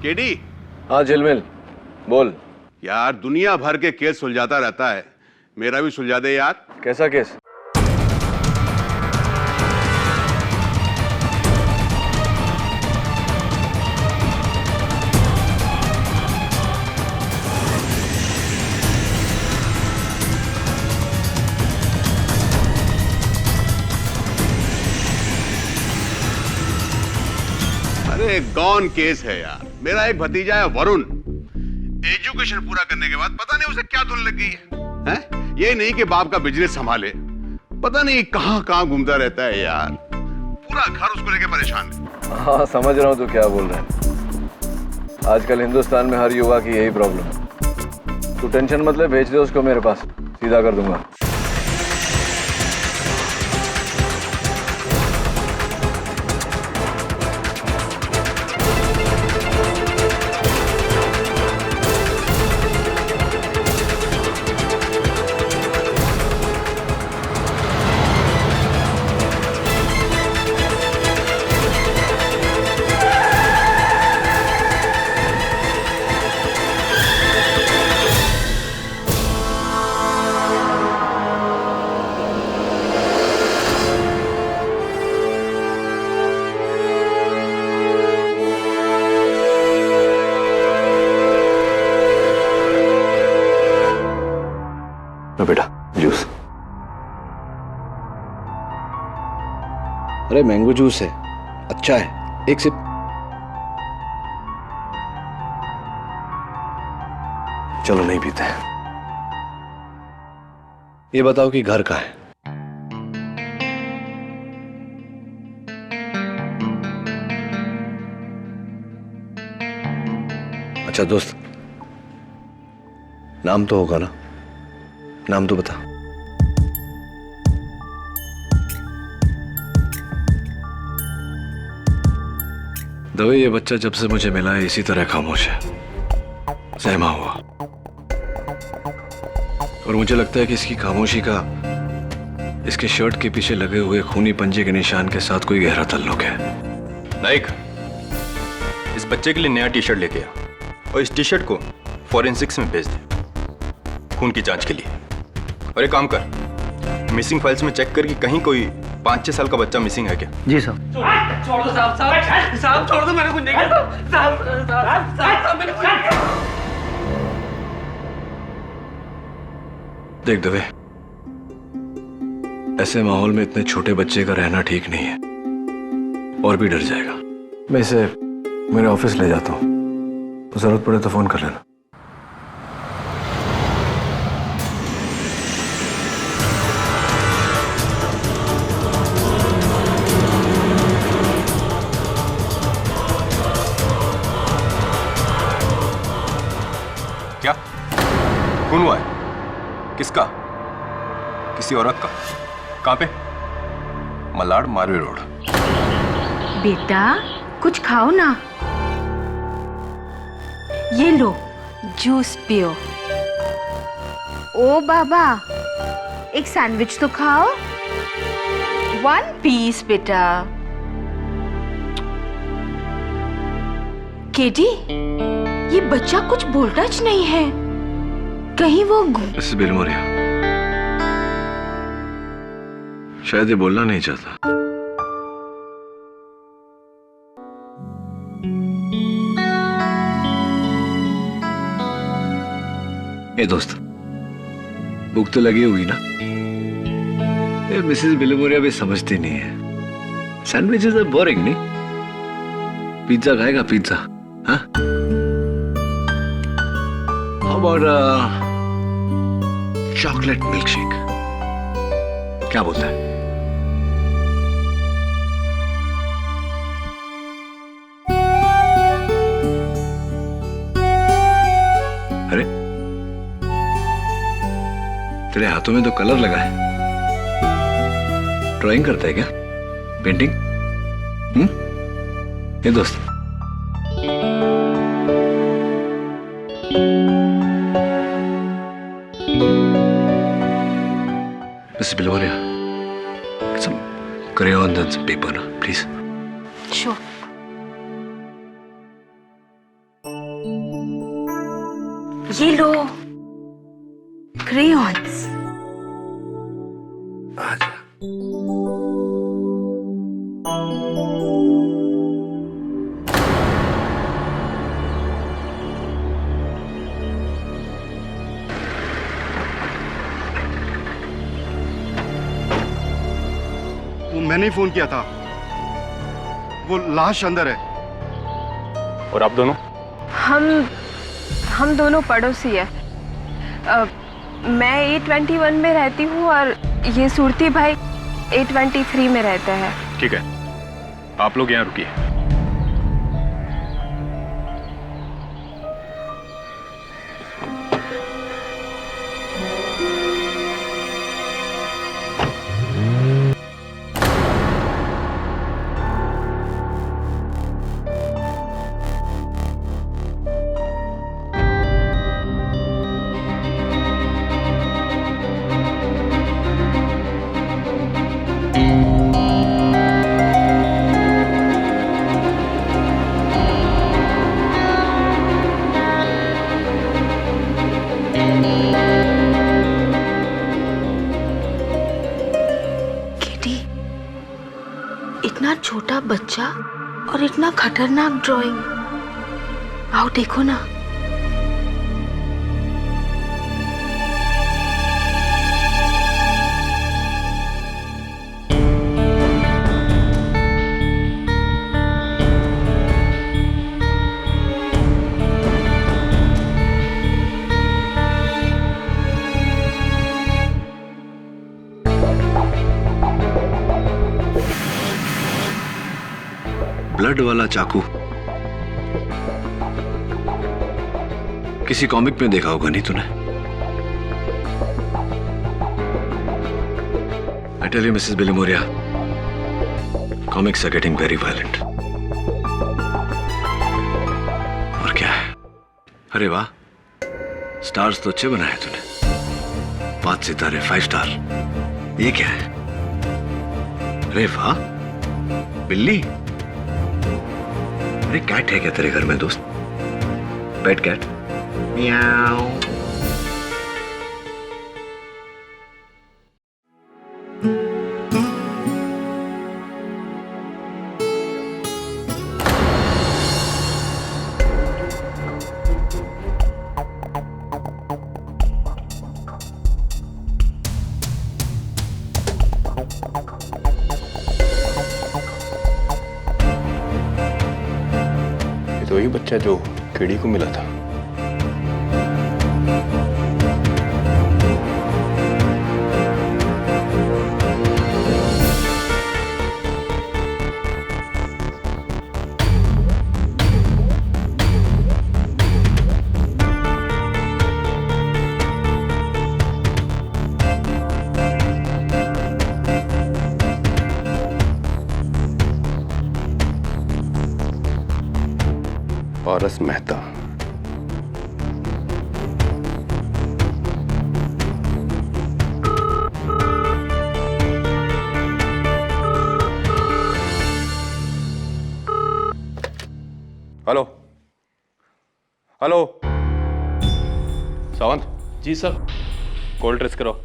KD. हाँ झिलमिल, बोल। यार दुनिया भर के केस सुलझाता रहता है, मेरा भी सुलझा दे यार। कैसा केस? अरे गॉन केस है यार। मेरा एक भतीजा है वरुण, एजुकेशन पूरा करने के बाद पता नहीं उसे क्या धुन लग गई है? ये नहीं कि बाप का बिजनेस संभाले, पता नहीं कहां कहां घूमता रहता है यार। पूरा घर उसको लेके परेशान है। हाँ समझ रहा हूँ तू क्या बोल रहा है। आजकल हिंदुस्तान में हर युवा की यही प्रॉब्लम है। तू टेंशन मत ले, भेज दे उसको मेरे पास, सीधा कर दूंगा। बेटा जूस। अरे मैंगो जूस है, अच्छा है, एक सिप। चलो नहीं पीते। ये बताओ कि घर कहाँ है? अच्छा दोस्त, नाम तो होगा ना? नाम तो बता। दवे, ये बच्चा जब से मुझे मिला है इसी तरह खामोश है, सहमा हुआ। और मुझे लगता है कि इसकी खामोशी का इसके शर्ट के पीछे लगे हुए खूनी पंजे के निशान के साथ कोई गहरा ताल्लुक है। नाइक, इस बच्चे के लिए नया टी शर्ट लेके आ और इस टी शर्ट को फॉरेंसिक्स में भेज दे खून की जांच के लिए। और एक काम कर, मिसिंग फाइल्स में चेक कर कि कहीं कोई 5-6 साल का बच्चा मिसिंग है क्या? जी साहब। छोड़ दो साहब, साहब छोड़ दो, मैंने कुछ नहीं किया साहब, मैंने कुछ नहीं किया। देख दवे, ऐसे माहौल में इतने छोटे बच्चे का रहना ठीक नहीं है, और भी डर जाएगा। मैं इसे मेरे ऑफिस ले जाता हूँ, जरूरत पड़े तो फोन कर लेना। क्या खून हुआ है? किसका? किसी औरत का? कहां पे? मलाड मारवे रोड। बेटा कुछ खाओ ना, ये लो जूस पियो। ओ बाबा, एक सैंडविच तो खाओ, 1 पीस बेटा। केडी, ये बच्चा कुछ बोलता ज नहीं है, कहीं वो मिसेस बिलमोरिया, शायद ये बोलना नहीं चाहता। ए दोस्त, भूख तो लगी हुई ना? ये मिसेस बिलमोरिया भी समझती नहीं है। सैंडविचेस आर बोरिंग नहीं? पिज्जा खाएगा पिज्जा? हाँ? How about chocolate milkshake? क्या बोलता है? अरे तेरे हाथों में तो कलर लगा है, ड्राइंग करता है क्या? पेंटिंग? ये दोस्त, Miss Biloria, get some crayons and some paper, please. Sure. ये लो crayons. आजा। वो मैंने ही फोन किया था। वो लाश अंदर है। और आप दोनों? हम दोनों पड़ोसी है। मैं A21 में रहती हूँ और ये सूरती भाई A23 में रहते हैं। ठीक है, आप लोग यहाँ रुकिए। किटी, इतना छोटा बच्चा और इतना खतरनाक ड्राइंग। आओ देखो ना। ब्लड वाला चाकू किसी कॉमिक में देखा होगा नहीं तूने? I tell you, Mrs. Bilimoria, comics are getting very violent. और क्या है? अरे वाह, स्टार्स तो अच्छे बनाए तूने। 5 सितारे, 5 स्टार। ये क्या है? अरे वाह, बिल्ली। अरे कैट है क्या तेरे घर में दोस्त? पेट कैट? म्याऊ। ये तो वही बच्चा जो कीड़ी को मिला था। पारस मेहता। हेलो हेलो, सावंत जी सर। कॉल ट्रेस करो।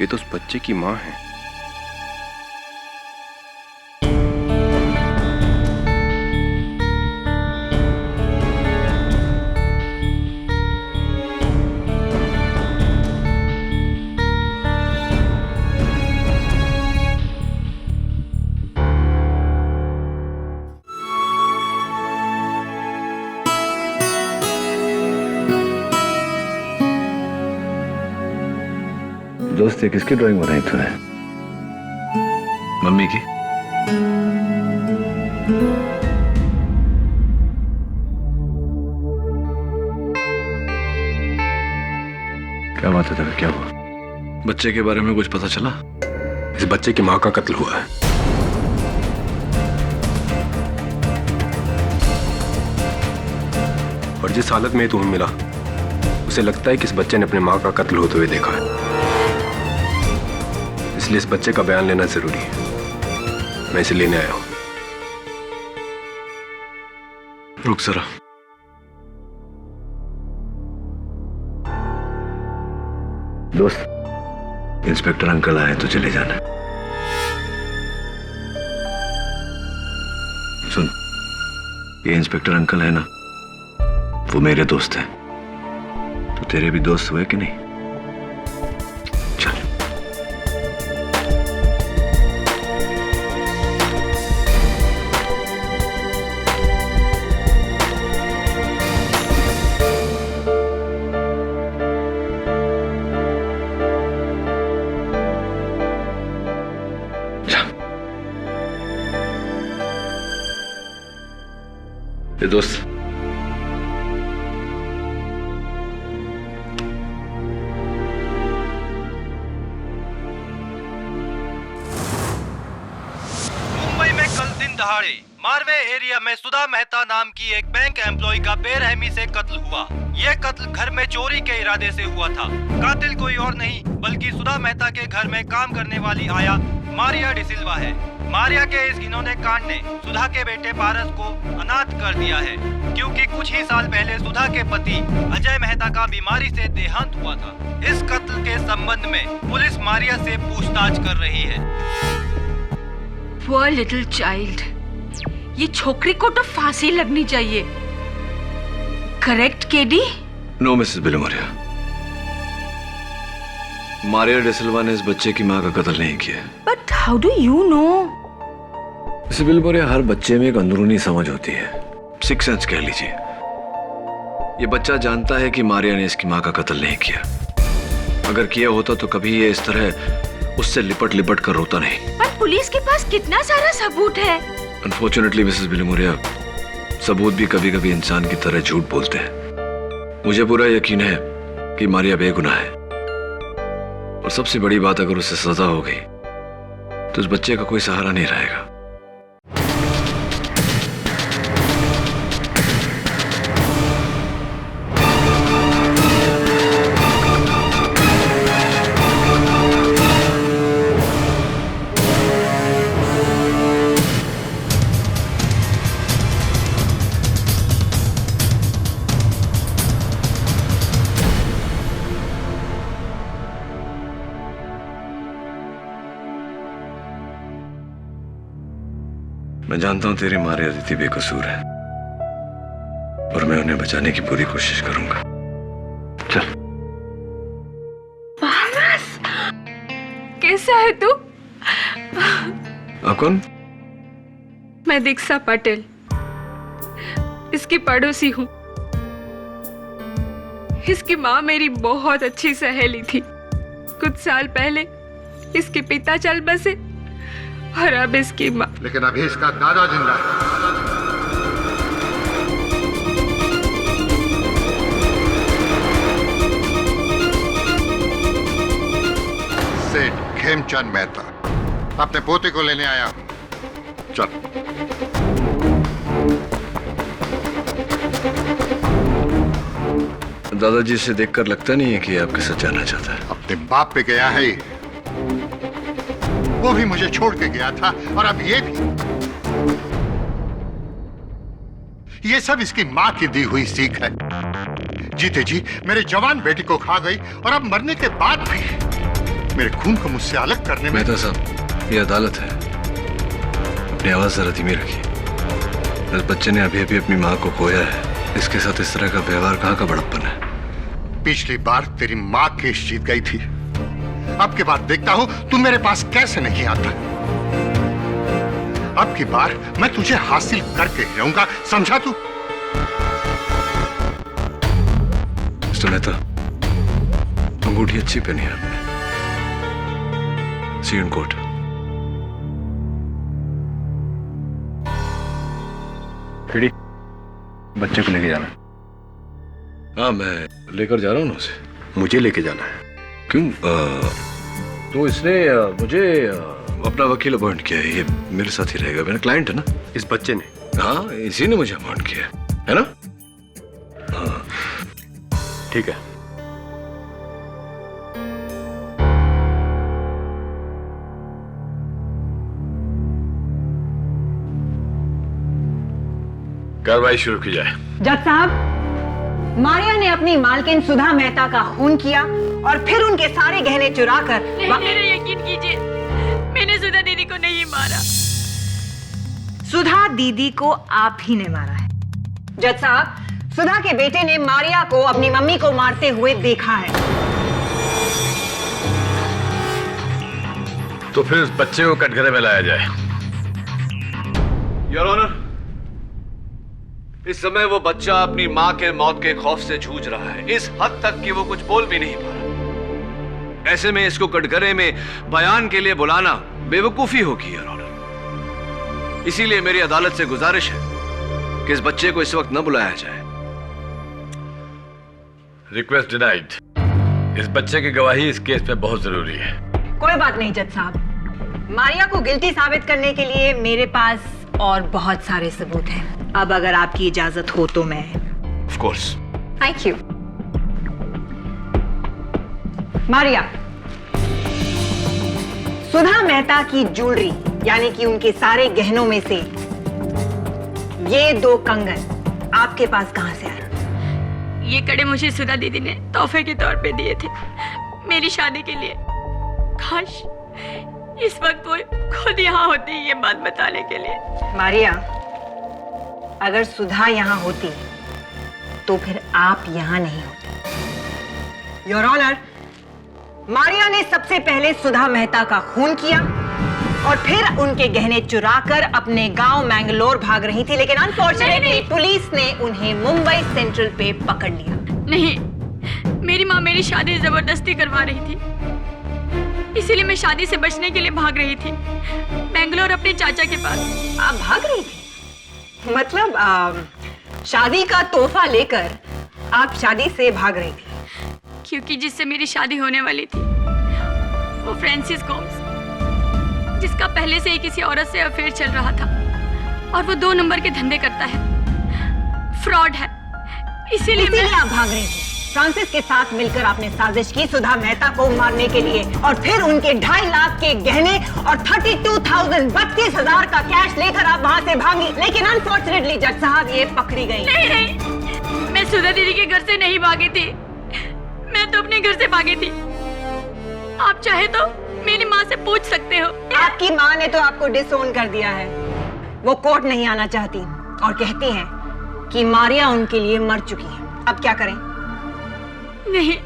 ये तो उस बच्चे की माँ है। दोस्त ये किसकी ड्राइंग बनाई तूने? मम्मी की? आते थे क्या हुआ? बच्चे के बारे में कुछ पता चला? इस बच्चे की माँ का कत्ल हुआ है। और जिस हालत में तुम्हें मिला, उसे लगता है कि इस बच्चे ने अपने माँ का कत्ल होते हुए देखा है। इसलिए इस बच्चे का बयान लेना जरूरी है। मैं इसे लेने आया हूं। रुक जरा। दोस्त, इंस्पेक्टर अंकल आए तो चले जाना। सुन, ये इंस्पेक्टर अंकल है ना, वो मेरे दोस्त हैं। तो तेरे भी दोस्त हुए कि नहीं? चल। ये दोस्त, मुंबई में कल दिन दहाड़े मारवे एरिया में सुधा मेहता नाम की एक बैंक एम्प्लॉय का बेरहमी से कत्ल हुआ। यह कत्ल घर में चोरी के इरादे से हुआ था। कातिल कोई और नहीं बल्कि सुधा मेहता के घर में काम करने वाली आया मारिया डिसिल्वा है। मारिया के इस घिनौने कांड ने सुधा के बेटे पारस को अनाथ कर दिया है, क्योंकि कुछ ही साल पहले सुधा के पति अजय मेहता का बीमारी से देहांत हुआ था। इस कत्ल के संबंध में पुलिस मारिया से पूछताछ कर रही है। Poor little child. ये छोकरी को तो फांसी लगनी चाहिए। Correct KD? No Mrs Bilimoria, Maria D'Silva ने इस बच्चे की मां का कत्ल नहीं किया। But how do you know? Mrs Bilimoria, हर बच्चे में एक अंदरूनी समझ होती है, सिक्स सेंस कह लीजिए। ये बच्चा जानता है कि मारिया ने इसकी मां का कत्ल नहीं किया। अगर किया होता तो कभी ये इस तरह उससे लिपट लिपट कर रोता नहीं। पर पुलिस के पास कितना सारा सबूत है। अनफॉर्चुनेटली मिसेस बिलोमोरिया, सबूत भी कभी कभी इंसान की तरह झूठ बोलते हैं। मुझे पूरा यकीन है कि मारिया बेगुनाह है, और सबसे बड़ी बात, अगर उसे सजा हो गई तो उस बच्चे का कोई सहारा नहीं रहेगा। मैं जानता हूं तेरी मारिया अदिति बेकसूर है, और मैं उन्हें बचाने की पूरी कोशिश करूंगा। चल। पारस, कैसा है तू? आप कौन? मैं दीक्षा पटेल, इसकी पड़ोसी हूँ। इसकी माँ मेरी बहुत अच्छी सहेली थी। कुछ साल पहले इसके पिता चल बसे, और अब इसकी माँ। लेकिन अभी इसका दादा जिंदा है। सेठ खेमचंद मेहता, अपने पोते को लेने आया हूं। चल। दादाजी से देखकर लगता नहीं है कि आपके साथ जाना चाहता है। अपने बाप पे गया है ये। वो भी मुझे छोड़ के गया था, और अब ये भी। ये सब इसकी मां की दी हुई सीख है। जीते जी मेरे जवान बेटे को खा गई, और अब मरने के बाद भी मेरे खून को मुझसे अलग करने में। मेहता साहब, ये अदालत है, अपनी आवाज जरा धीमी रखिए। इस बच्चे ने अभी अभी अपनी माँ को खोया है, इसके साथ इस तरह का व्यवहार कहाँ का बड़प्पन है। पिछली बार तेरी माँ केस जीत गई थी, अब की बार देखता हूं तू मेरे पास कैसे नहीं आता। अब की बार मैं तुझे हासिल करके रहूंगा, समझा तू? मिस्टर मेहता, अंगूठी अच्छी पहनी है आपने। सी इन कोर्ट। खिड़ी, बच्चे को लेके जाना। हाँ, मैं लेकर जा रहा हूँ ना उसे। मुझे लेके जाना है। क्यों? तो इसने मुझे अपना वकील अपॉइंट किया है। ये मेरे साथ ही रहेगा, मेरा क्लाइंट है ना। इस बच्चे ने? हाँ, इसी ने मुझे अपॉइंट किया है ना? हाँ ठीक है। कार्रवाई शुरू की जाए। जज साहब, मारिया ने अपनी मालकिन सुधा मेहता का खून किया और फिर उनके सारे गहने चुरा कर मेरा यकीन कीजिए, मैंने सुधा दीदी को नहीं मारा। सुधा दीदी को आप ही ने मारा है। जज साहब, सुधा के बेटे ने मारिया को अपनी मम्मी को मारते हुए देखा है। तो फिर उस बच्चे को कटघरे में लाया जाए। योर ऑनर, इस समय वो बच्चा अपनी मां के मौत के खौफ से जूझ रहा है, इस हद तक कि वो कुछ बोल भी नहीं पा रहा। ऐसे में इसको कटघरे में बयान के लिए बुलाना बेवकूफी होगी योर ऑनर। इसीलिए मेरी अदालत से गुजारिश है कि इस बच्चे को इस वक्त न बुलाया जाए। Request denied. इस बच्चे की गवाही इस केस में बहुत जरूरी है। कोई बात नहीं जज साहब, मारिया को गिल्टी साबित करने के लिए मेरे पास और बहुत सारे सबूत हैं। अब अगर आपकी इजाजत हो तो मैं। Of course. Thank you. Maria, Sudha Mehta की ज्वेलरी यानी कि उनके सारे गहनों में से ये 2 कंगन आपके पास कहां से आए? ये कड़े मुझे सुधा दीदी ने तोहफे के तौर पे दिए थे मेरी शादी के लिए। काश इस वक्त वो खुद यहाँ होती ये बात बताने के लिए। मारिया, अगर सुधा यहाँ होती तो फिर आप यहाँ नहीं होते। योर ऑनर, मारिया ने सबसे पहले सुधा मेहता का खून किया और फिर उनके गहने चुराकर अपने गांव मैंगलोर भाग रही थी, लेकिन अनफॉर्चुनेटली पुलिस ने उन्हें मुंबई सेंट्रल पे पकड़ लिया। नहीं, मेरी माँ मेरी शादी जबरदस्ती करवा रही थी, इसीलिए मैं शादी से बचने के लिए भाग रही थी बेंगलोर अपने चाचा के पास। आप भाग रही थी? मतलब शादी का तोहफा लेकर आप शादी से भाग रही थी? क्योंकि जिससे मेरी शादी होने वाली थी वो फ्रांसिस गोम्स, जिसका पहले से ही किसी औरत से अफेयर चल रहा था और वो 2 नंबर के धंधे करता है, फ्रॉड है। इसीलिए आप भाग रही थी। फ्रांसिस के साथ मिलकर आपने साजिश की सुधा मेहता को मारने के लिए और फिर उनके 2.5 लाख के गहने और 32,000 का कैश लेकर आप वहां से भागी। लेकिन अनफॉर्चुनेटली जज साहब ये पकड़ी गई। नहीं, मैं सुधा दीदी के घर से नहीं भागी थी, मैं तो अपने घर से भागी थी। आप चाहे तो मेरी माँ से पूछ सकते हो। आपकी माँ ने तो आपको डिसोन कर दिया है। वो कोर्ट नहीं आना चाहती और कहती हैं कि मारिया उनके लिए मर चुकी है। अब क्या करें? नहीं,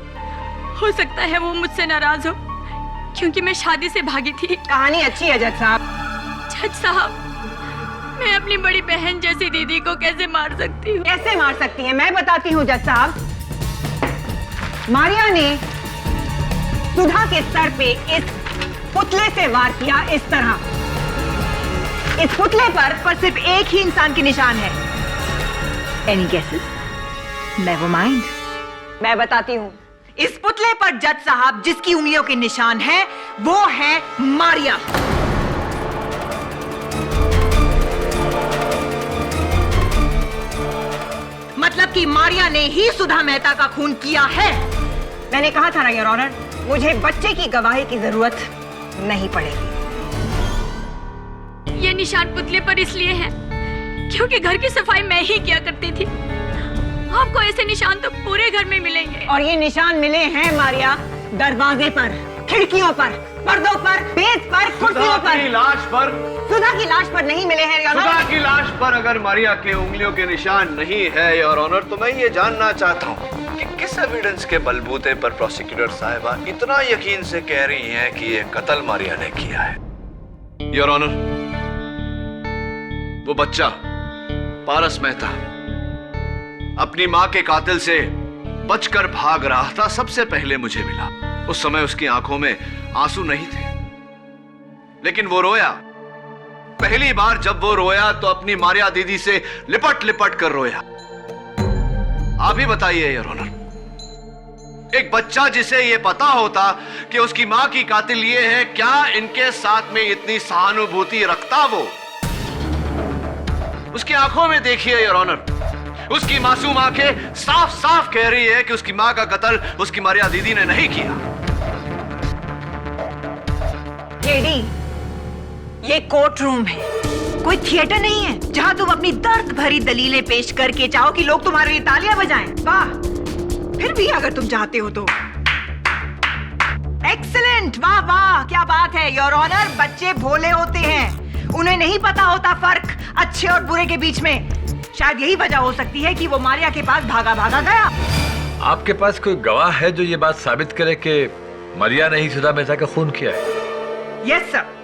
हो सकता है वो मुझसे नाराज हो क्योंकि मैं शादी से भागी थी। कहानी अच्छी है जज साहब। जज साहब, मैं अपनी बड़ी बहन जैसी दीदी को कैसे मार सकती हूँ? कैसे मार सकती हैं? मैं बताती हूँ जज साहब। मारिया ने सुधा के सर पे इस पुतले से वार किया, इस तरह। इस पुतले पर सिर्फ एक ही इंसान के निशान है। Any guesses? नेवर माइंड, मैं बताती हूँ। इस पुतले पर जज साहब जिसकी उंगलियों के निशान है वो है मारिया। मतलब कि मारिया ने ही सुधा मेहता का खून किया है। मैंने कहा था ना योर ऑनर, मुझे बच्चे की गवाही की जरूरत नहीं पड़ेगी। ये निशान पुतले पर इसलिए है क्योंकि घर की सफाई मैं ही किया करती थी। आपको ऐसे निशान तो पूरे घर में मिलेंगे। और ये निशान मिले हैं मारिया दरवाजे पर, खिड़कियों पर, पर्दों पर, मेज पर, कुर्सियों पर। लाश पर? सुधा की लाश पर नहीं मिले हैं योर ऑनर। सुधा की लाश पर अगर मारिया के उंगलियों के निशान नहीं है योर ऑनर, तो मैं ये जानना चाहता हूँ कि किस एविडेंस के बलबूते पर प्रोसिक्यूटर साहिबा इतना यकीन से कह रही हैं कि ये कत्ल मारिया ने किया है। योर ऑनर, वो बच्चा पारस मेहता अपनी मां के कातिल से बचकर भाग रहा था, सबसे पहले मुझे मिला। उस समय उसकी आंखों में आंसू नहीं थे, लेकिन वो रोया। पहली बार जब वो रोया तो अपनी मारिया दीदी से लिपट लिपट कर रोया। आप ही बताइए योर ऑनर, एक बच्चा जिसे ये पता होता कि उसकी मां की कातिल ये है, क्या इनके साथ में इतनी सहानुभूति रखता वो? उसकी आंखों में देखिए योर ऑनर, उसकी मासूम आंखें साफ साफ कह रही है कि उसकी मां का कत्ल उसकी मारिया दीदी ने नहीं किया। केडी, ये कोर्ट रूम है, कोई थिएटर नहीं है जहां तुम अपनी दर्द भरी दलीलें पेश करके चाहो कि लोग तुम्हारे लिए तालियां बजाएं। वाह, फिर भी अगर तुम चाहते हो तो एक्सीलेंट, वाह वाह, क्या बात है योर ऑनर। बच्चे भोले होते हैं, उन्हें नहीं पता होता फर्क अच्छे और बुरे के बीच में। शायद यही वजह हो सकती है कि वो मारिया के पास भागा भागा गया। आपके पास कोई गवाह है जो ये बात साबित करे कि मारिया ने ही सुधा मेहता का खून किया है? Yes sir.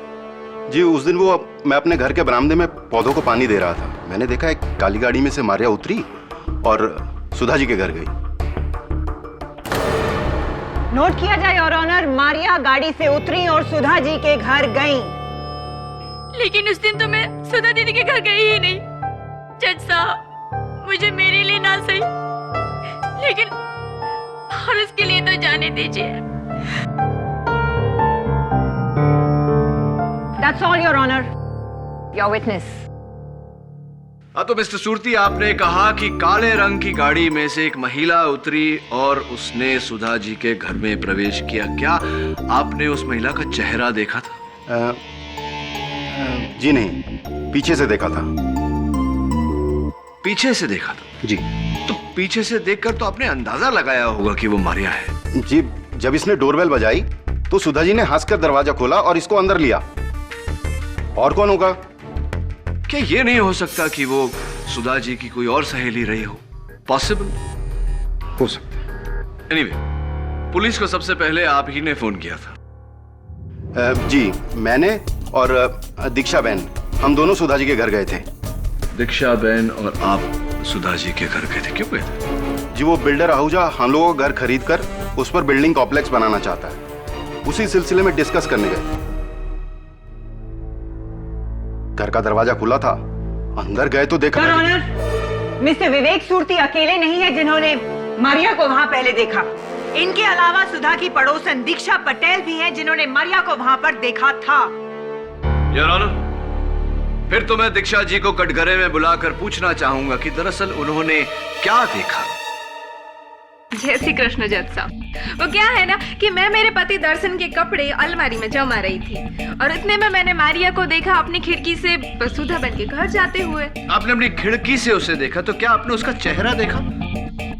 जी, उस दिन वो मैं अपने घर के बरामदे में पौधों को पानी दे रहा था। मैंने देखा एक काली गाड़ी में से मारिया उतरी और सुधा जी के घर गई। नोट किया जाए योर ऑनर, मारिया गाड़ी से उतरी और सुधा जी के घर गई। लेकिन उस दिन तो मैं सुधा दीदी के घर गई ही नहीं। जज साहब, मुझे मेरे लिए ना सही, लेकिन और उसके लिए तो जाने दीजिए। That's all, Your Honor. Your witness. हाँ, तो मिस्टर सूरती, आपने कहा कि काले रंग की गाड़ी में से एक महिला उतरी और उसने सुधा जी के घर में प्रवेश किया। क्या आपने उस महिला का चेहरा देखा था? जी नहीं, पीछे से देखा था। पीछे से देखा था? जी। तो पीछे से देखकर तो आपने अंदाजा लगाया होगा कि वो मारिया है। जी, जब इसने डोरबेल बजाई तो सुधा जी ने हंसकर दरवाजा खोला और इसको अंदर लिया। और कौन होगा? क्या ये नहीं हो सकता कि वो सुधा जी की कोई और सहेली रही हो? पॉसिबल हो सकता। एनीवे, पुलिस को सबसे पहले आप ही ने फोन किया था। जी, मैंने और दीक्षा बहन, हम दोनों सुधा जी के घर गए थे। दीक्षा बहन और आप सुधा जी के घर गए थे? क्यों गए थे? जी, वो बिल्डर आहूजा हम लोगों का घर खरीद कर उस पर बिल्डिंग कॉम्प्लेक्स बनाना चाहता है। उसी सिलसिले में डिस्कस करने गए। घर का दरवाजा खुला था, अंदर गए तो देखा। योर ऑनर, मिस्टर विवेक सूरती अकेले नहीं है जिन्होंने मारिया को वहां पहले देखा। इनके अलावा सुधा की पड़ोसन दीक्षा पटेल भी है जिन्होंने मारिया को वहां पर देखा था। योर ऑनर, फिर तो मैं दीक्षा जी को कटघरे में बुलाकर पूछना चाहूंगा कि दरअसल उन्होंने क्या देखा। जय श्री कृष्ण जज साहब। वो क्या है ना कि मैं मेरे पति दर्शन के कपड़े अलमारी में जमा रही थी और इतने में मैंने मारिया को देखा अपनी खिड़की से सुधा बहन के घर जाते हुए। आपने अपनी खिड़की से उसे देखा, तो क्या आपने उसका चेहरा देखा?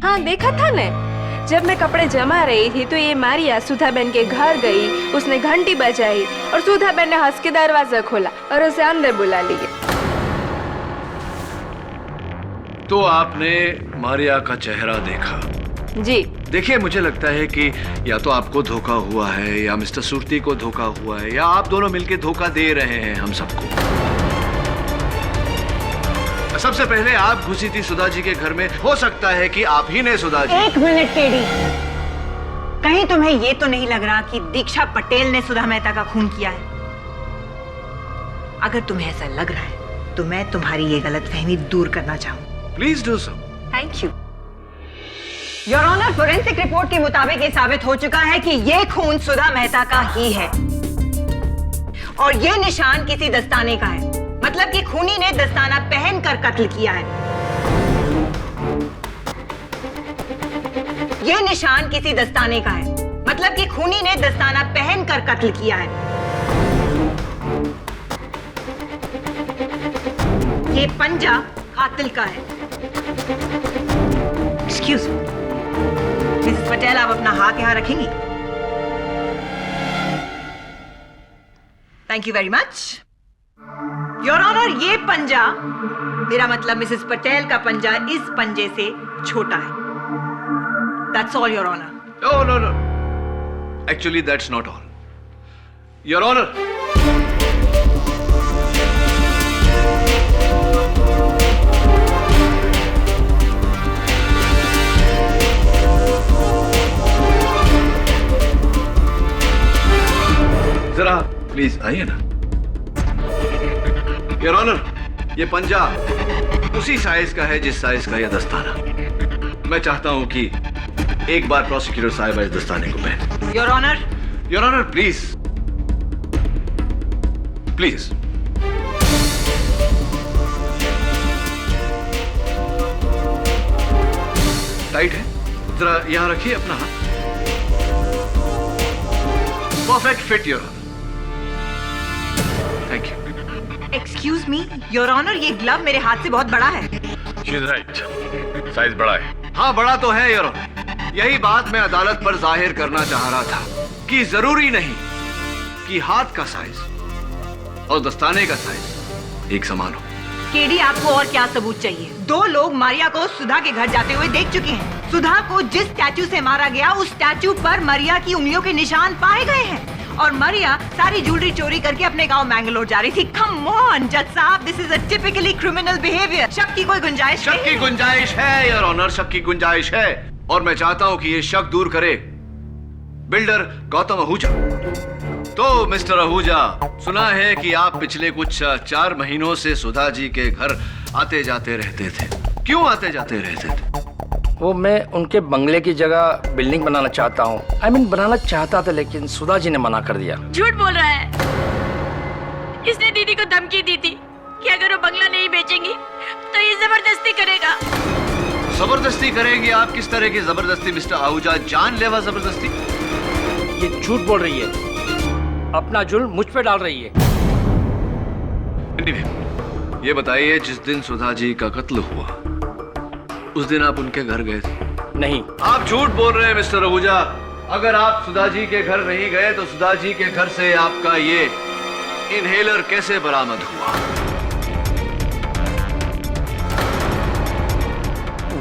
हाँ, देखा था न। जब मैं कपड़े जमा रही थी तो ये मारिया सुधा बहन के घर गई, उसने घंटी बजाई और सुधा बहन ने हंस के दरवाजा खोला और उसे अंदर बुला लिया। तो आपने मारिया का चेहरा देखा? जी। देखिए, मुझे लगता है कि या तो आपको धोखा हुआ है या मिस्टर सूरती को धोखा हुआ है या आप दोनों मिलकर धोखा दे रहे हैं हम सबको। सबसे पहले आप घुसी थी सुधा जी के घर में, हो सकता है कि आप ही ने सुधा जी। एक मिनट केडी, कहीं तुम्हें ये तो नहीं लग रहा कि दीक्षा पटेल ने सुधा मेहता का खून किया है? अगर तुम्हें ऐसा लग रहा है तो मैं तुम्हारी ये गलतफहमी दूर करना चाहूँ। Please do so. Thank you. Your honour, forensic report के मुताबिक ये साबित हो चुका है कि ये खून सुधा मेहता का ही है और ये निशान किसी दस्ताने का है। मतलब कि खूनी ने दस्ताना पहनकर कत्ल किया है। ये निशान किसी दस्ताने का है। मतलब कि खूनी ने दस्ताना पहनकर कत्ल किया है। ये पंजा कातिल का है। एक्सक्यूज मी, मिसेस पटेल, आप अपना हाथ यहां रखेंगी? Thank you very much. Your honour, ये पंजा, मेरा मतलब मिसेस पटेल का पंजा, इस पंजे से छोटा है। That's all, Your Honor. No, no, no. Actually, that's not all. Your Honor. जरा प्लीज आइए ना। योर ऑनर, ये पंजा उसी साइज का है जिस साइज का यह दस्ताना। मैं चाहता हूं कि एक बार प्रोसिक्यूटर साहिबा इस दस्ताने को पहने। Your honour. Your honour please please. Tight है, जरा यहां रखिए अपना हाथ। Perfect fit your honour. Thank you. Excuse me your honour, ये ग्लव मेरे हाथ से बहुत बड़ा है। शी इज राइट, साइज बड़ा है। हाँ बड़ा तो है योर ऑनर। यही बात मैं अदालत पर जाहिर करना चाह रहा था कि जरूरी नहीं कि हाथ का साइज और दस्ताने का साइज एक समान हो। केडी, आपको और क्या सबूत चाहिए? 2 लोग मारिया को सुधा के घर जाते हुए देख चुके हैं। सुधा को जिस स्टैचू से मारा गया उस स्टैचू पर मारिया की उंगलियों के निशान पाए गए हैं और मारिया सारी ज्वेलरी चोरी करके अपने गांव मैंगलोर जा रही थी। कम ऑन जज साहब, this is a typically criminal behaviour. शक की कोई गुंजाइश शक की गुंजाइश है योर ऑनर, शक की गुंजाइश है और मैं चाहता हूं कि ये शक दूर करे बिल्डर गौतम आहूजा। तो मिस्टर आहूजा, सुना है कि आप पिछले कुछ 4 महीनों से सुधा जी के घर आते जाते रहते थे। क्यों आते जाते रहते थे? वो मैं उनके बंगले की जगह बिल्डिंग बनाना चाहता हूँ। I mean, बनाना चाहता था लेकिन सुधा जी ने मना कर दिया। झूठ बोल रहा है। इसने दीदी को धमकी दी थी कि अगर वो बंगला नहीं बेचेंगी तो ये जबरदस्ती करेगा। जबरदस्ती करेगी? आप किस तरह की जबरदस्ती मिस्टर आहूजा? जानलेवा जबरदस्ती? ये झूठ बोल रही है, अपना जुल्म मुझ पे डाल रही है। ये बताइए, जिस दिन सुधा जी का कत्ल हुआ उस दिन आप उनके घर गए थे? नहीं। आप झूठ बोल रहे हैं मिस्टर आहूजा। अगर आप सुधा जी के घर नहीं गए तो सुधा जी के घर से आपका ये इनहेलर कैसे बरामद हुआ?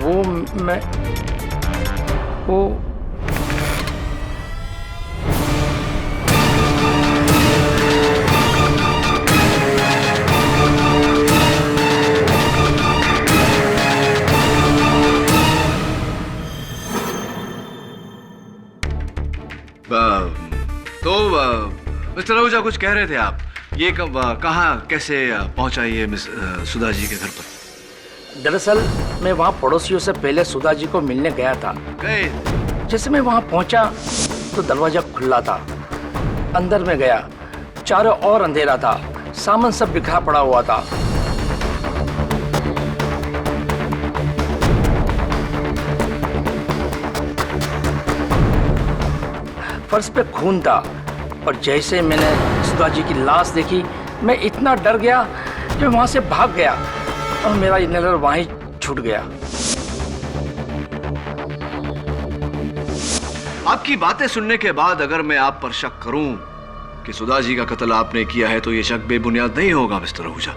वो तो मिस्टर आहूजा कुछ कह रहे थे आप। ये कहाँ कैसे पहुंचा ये मिस सुधा जी के घर पर? दरअसल मैं वहाँ पड़ोसियों से पहले सुधा जी को मिलने गया था। गए? जैसे मैं वहाँ पहुँचा तो दरवाजा खुला था। अंदर में गया, चारों ओर अंधेरा था, सामान सब बिखरा पड़ा हुआ था। फर्श पे खून था और जैसे मैंने सुधा जी की लाश देखी मैं इतना डर गया कि वहां से भाग गया और मेरा इनहेलर वहीं छूट गया। आपकी बातें सुनने के बाद अगर मैं आप पर शक करूं कि सुधा जी का कत्ल आपने किया है तो यह शक बेबुनियाद नहीं होगा मिस्टर आहूजा,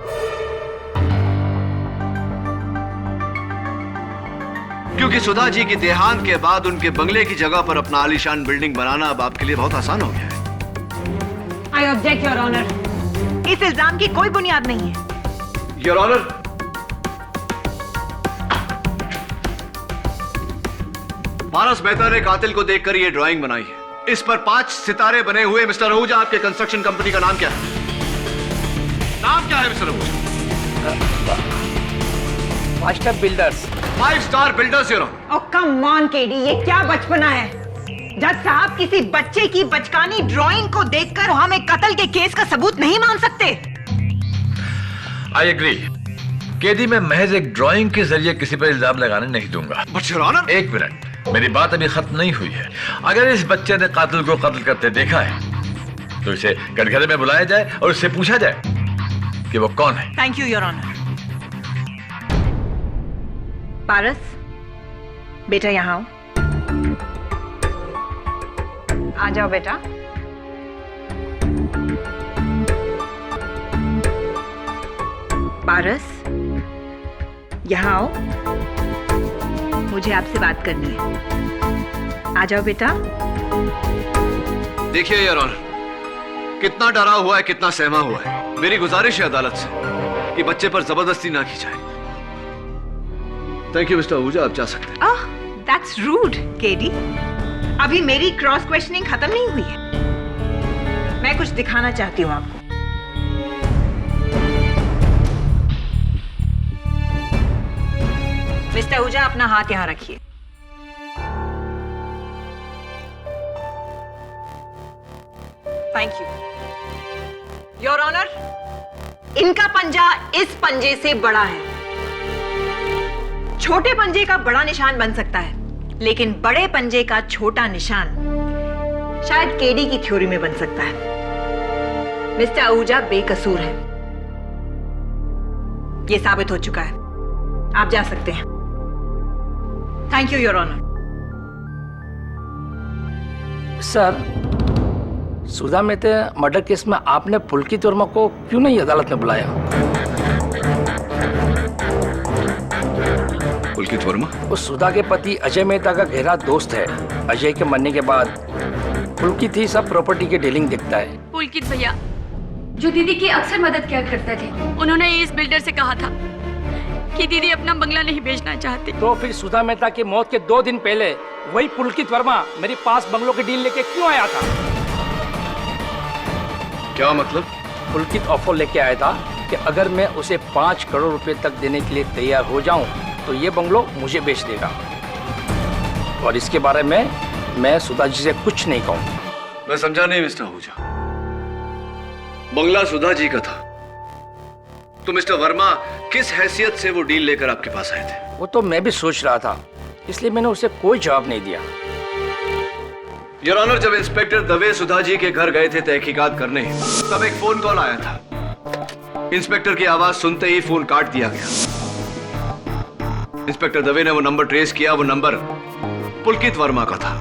क्योंकि सुधा जी की देहांत के बाद उनके बंगले की जगह पर अपना आलीशान बिल्डिंग बनाना अब आपके लिए बहुत आसान हो गया है। आई ऑब्जेक्ट योर ऑनर, इस इल्जाम की कोई बुनियाद नहीं है। योर ऑनर, पारस मेहता ने कातिल को देखकर ये ड्राइंग बनाई है। इस पर 5 सितारे बने हुए। मिस्टर आहूजा, आपके कंस्ट्रक्शन कंपनी का नाम क्या है? नाम क्या है Mr Ahuja? 5 star builders. 5 star builders your honour. Oh come on KD, ये क्या बचपना है? जज साहब, किसी बच्चे की बचकानी ड्राइंग को देखकर हम एक कत्ल के केस का सबूत नहीं मान सकते। I agree. केडी, मैं महज एक ड्राइंग के जरिए किसी पर इल्जाम लगाने नहीं दूंगा। बट योर ऑनर, एक मिनट, मेरी बात अभी खत्म नहीं हुई है। अगर इस बच्चे ने कातिल को कत्ल करते देखा है तो इसे कटघरे में बुलाया जाए और उससे पूछा जाए कि वो कौन है। Thank you your honour. Paras, बेटा यहाँ आओ। आ जाओ बेटा। पारस, यहाँ आओ, मुझे आपसे बात करनी है। आ जाओ बेटा। देखिए योर ऑनर, कितना डरा हुआ है, कितना सहमा हुआ है। मेरी गुजारिश है अदालत से कि बच्चे पर जबरदस्ती ना की जाए। थैंक यू मिस्टर आहूजा, आप जा सकते हैं। ओह, दैट्स रूड केडी। अभी मेरी क्रॉस क्वेश्चनिंग खत्म नहीं हुई है। मैं कुछ दिखाना चाहती हूँ आपको। मिस्टर आहूजा, अपना हाथ यहाँ रखिए। थैंक यू योर ऑनर, इनका पंजा इस पंजे से बड़ा है। छोटे पंजे का बड़ा निशान बन सकता है, लेकिन बड़े पंजे का छोटा निशान शायद केडी की थ्योरी में बन सकता है। मिस्टर आहूजा बेकसूर है, यह साबित हो चुका है। आप जा सकते हैं। Thank you your honour. Sir, Sudha Mehta murder case में आपने पुलकित वर्मा को क्यों नहीं अदालत में बुलाया? पुलकित वर्मा? उस सुधा के पति अजय मेहता का गहरा दोस्त है। अजय के मरने के बाद पुलकित ही सब प्रॉपर्टी के डीलिंग देखता है। पुलकित भैया जो दीदी की अक्सर मदद किया करते थे, उन्होंने इस बिल्डर से कहा था कि दीदी अपना बंगला नहीं बेचना चाहती। तो फिर सुधा मेहता की मौत के 2 दिन पहले वही पुलकित वर्मा मेरे पास बंगलों की डील लेके क्यों आया था? क्या मतलब? पुलकित ऑफर लेके आया था कि अगर मैं उसे 5 करोड़ रुपए तक देने के लिए तैयार हो जाऊं तो ये बंगलो मुझे बेच देगा, और इसके बारे में मैं सुधा जी से कुछ नहीं कहूंगा। मैं समझा नहीं मिस्टर आहूजा। बंगला सुधा जी का था, तो मिस्टर वर्मा किस हैसियत से वो डील लेकर आपके पास आए थे? वो तो मैं भी सोच रहा था, इसलिए मैंने उसे कोई जवाब नहीं दिया। योर ऑनर, जब इंस्पेक्टर दवे सुधा जी के घर गए थे तहकीकात करने, तब एक फोन कॉल आया था। इंस्पेक्टर की आवाज सुनते ही फोन काट दिया गया। इंस्पेक्टर दवे ने वो नंबर ट्रेस किया। वो नंबर पुलकित वर्मा का था।